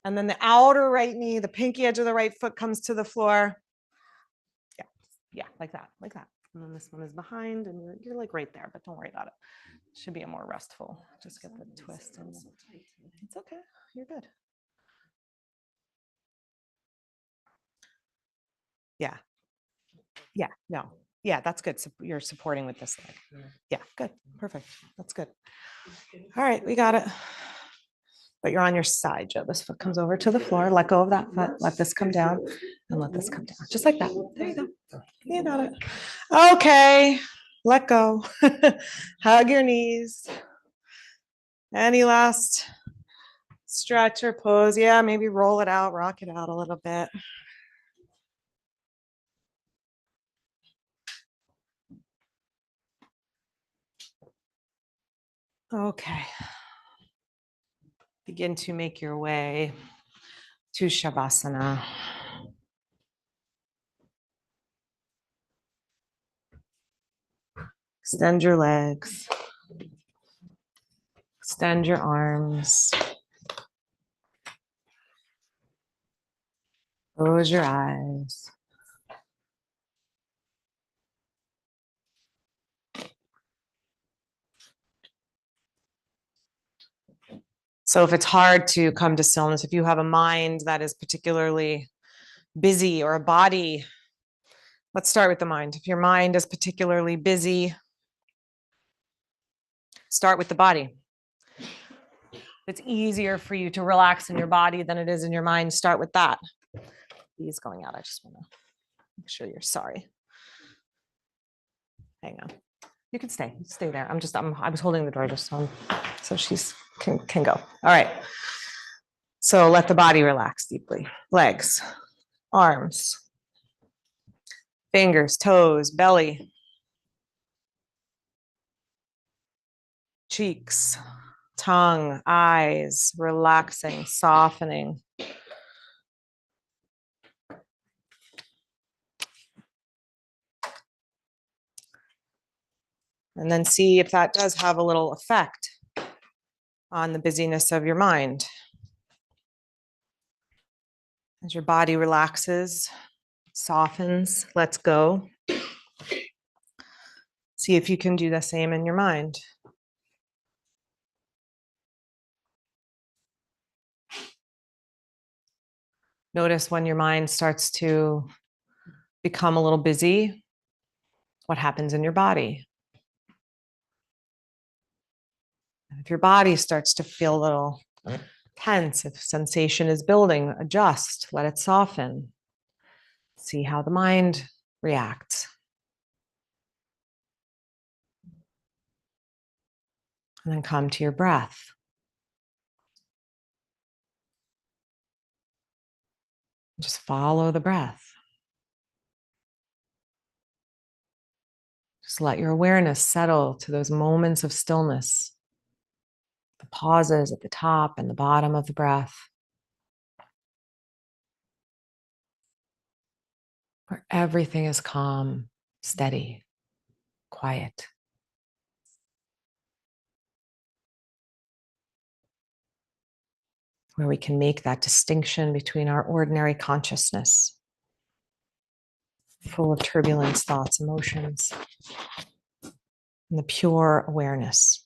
And then the outer right knee, the pinky edge of the right foot comes to the floor. Yeah. Yeah. Like that. And then this one is behind and you're like right there, but don't worry about it. Should be a more restful. Just get the twist. It's okay. You're good. Yeah. Yeah. No. Yeah, that's good. So you're supporting with this leg. Yeah. Good. Perfect. That's good. All right. We got it. But you're on your side, Joe. This foot comes over to the floor. Let go of that foot. Let this come down and let this come down. Just like that. There you go. You got it. Okay. Let go. Hug your knees. Any last stretch or pose? Yeah, maybe roll it out, rock it out a little bit. Okay. Begin to make your way to Shavasana. Extend your legs. Extend your arms. Close your eyes. So if it's hard to come to stillness, if you have a mind that is particularly busy or a body, let's start with the mind. If your mind is particularly busy, start with the body. It's easier for you to relax in your body than it is in your mind. Start with that. He's going out. I just want to make sure you're sorry. Hang on. You can stay there. I was holding the door just so she's can go. All right. So let the body relax deeply. Legs, arms, fingers, toes, belly. cheeks, tongue, eyes, relaxing, softening. And then see if that does have a little effect on the busyness of your mind. As your body relaxes, softens, lets go. See if you can do the same in your mind. Notice when your mind starts to become a little busy, what happens in your body. If your body starts to feel a little tense, if sensation is building, adjust, let it soften. See how the mind reacts. And then come to your breath. Just follow the breath. Just let your awareness settle to those moments of stillness, the pauses at the top and the bottom of the breath, where everything is calm, steady, quiet. Where we can make that distinction between our ordinary consciousness, full of turbulence, thoughts, emotions, and the pure awareness.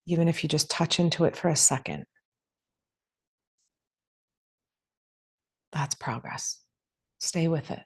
Even if you just touch into it for a second, that's progress. Stay with it.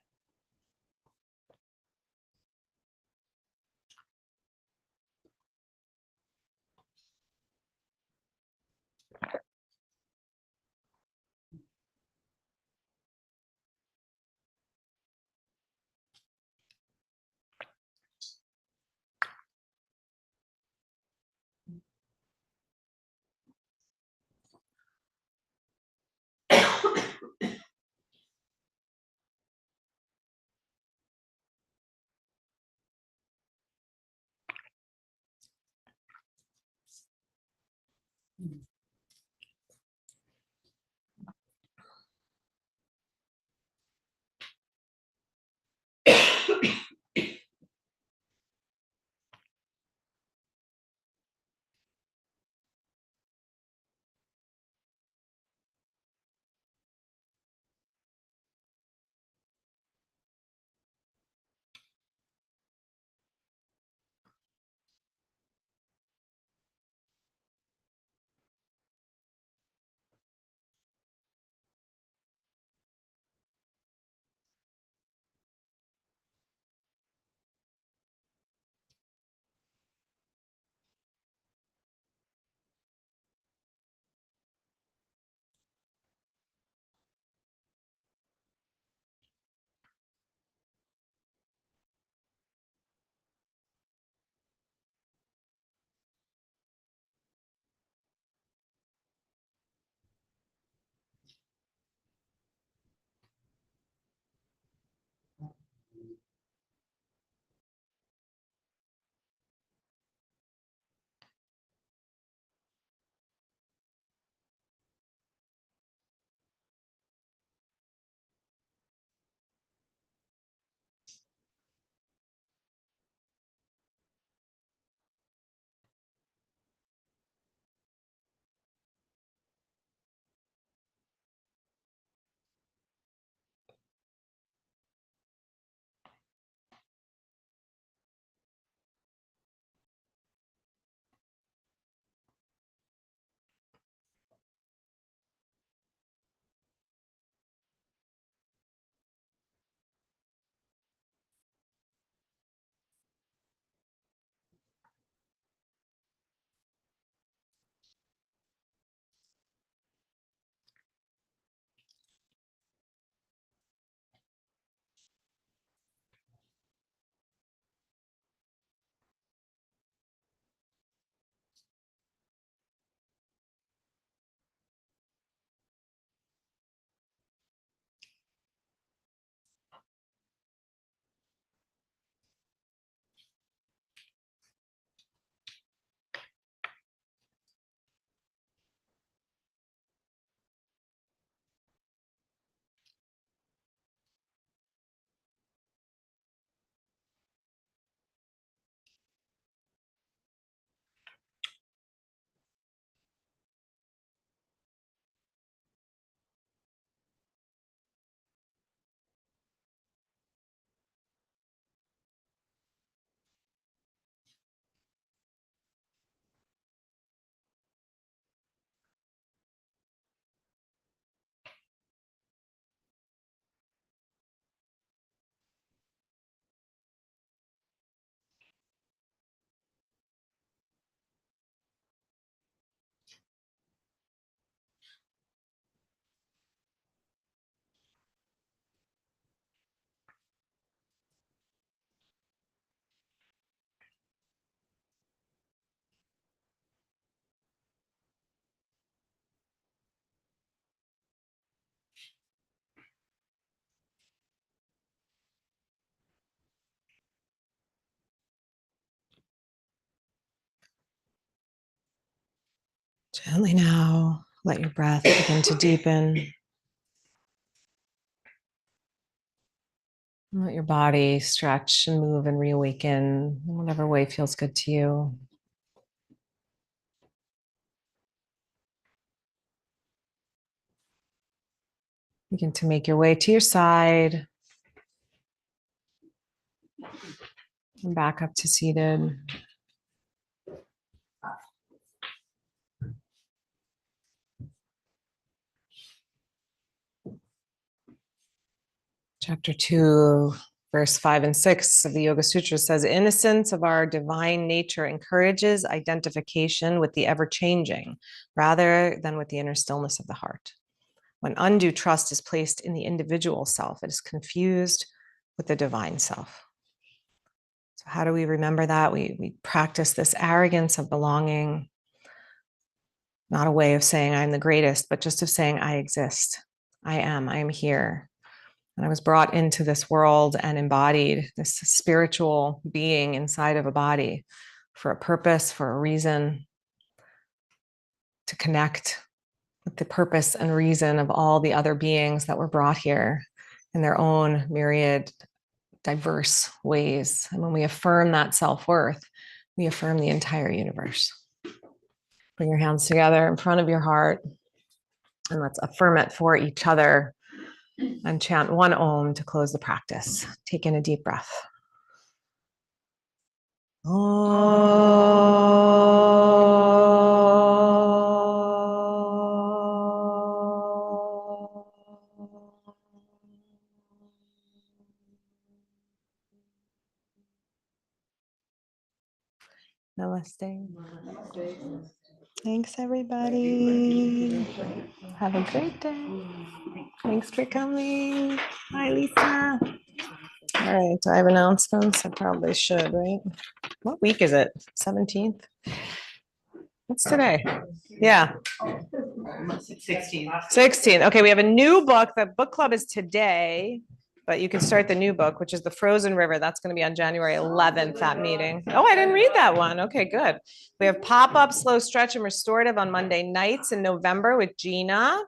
Gently now, let your breath begin to deepen. Let your body stretch and move and reawaken in whatever way feels good to you. Begin to make your way to your side and back up to seated. Chapter 2, verse 5 and 6 of the Yoga Sutra says, innocence of our divine nature encourages identification with the ever-changing rather than with the inner stillness of the heart. When undue trust is placed in the individual self, it is confused with the divine self. So how do we remember that? We practice this arrogance of belonging, not a way of saying I'm the greatest, but just of saying I exist. I am here. And I was brought into this world and embodied this spiritual being inside of a body for a purpose, for a reason, to connect with the purpose and reason of all the other beings that were brought here in their own myriad, diverse ways. And when we affirm that self-worth, we affirm the entire universe. Bring your hands together in front of your heart and let's affirm it for each other and chant one Om to close the practice. Take in a deep breath. Namaste. Thanks, everybody. Have a great day. Thanks for coming. Hi, Lisa. All right, do I have announcements? I probably should, right? What week is it? 17th? What's today? Yeah. 16. Okay, we have a new book. The book club is today, but you can start the new book, which is The Frozen River. That's going to be on January 11th, that meeting. Oh, I didn't read that one. Okay, good. We have pop-up, slow stretch, and restorative on Monday nights in November with Gina,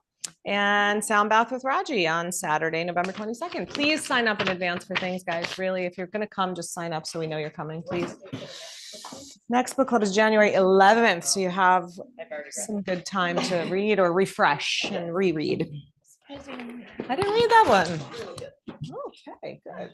and sound bath with Raji on Saturday, November 22nd. Please sign up in advance for things, guys. Really, if you're going to come, just sign up so we know you're coming, please. Next book club is January 11th, so you have some good time to read or refresh and reread. I didn't read that one. Okay, good.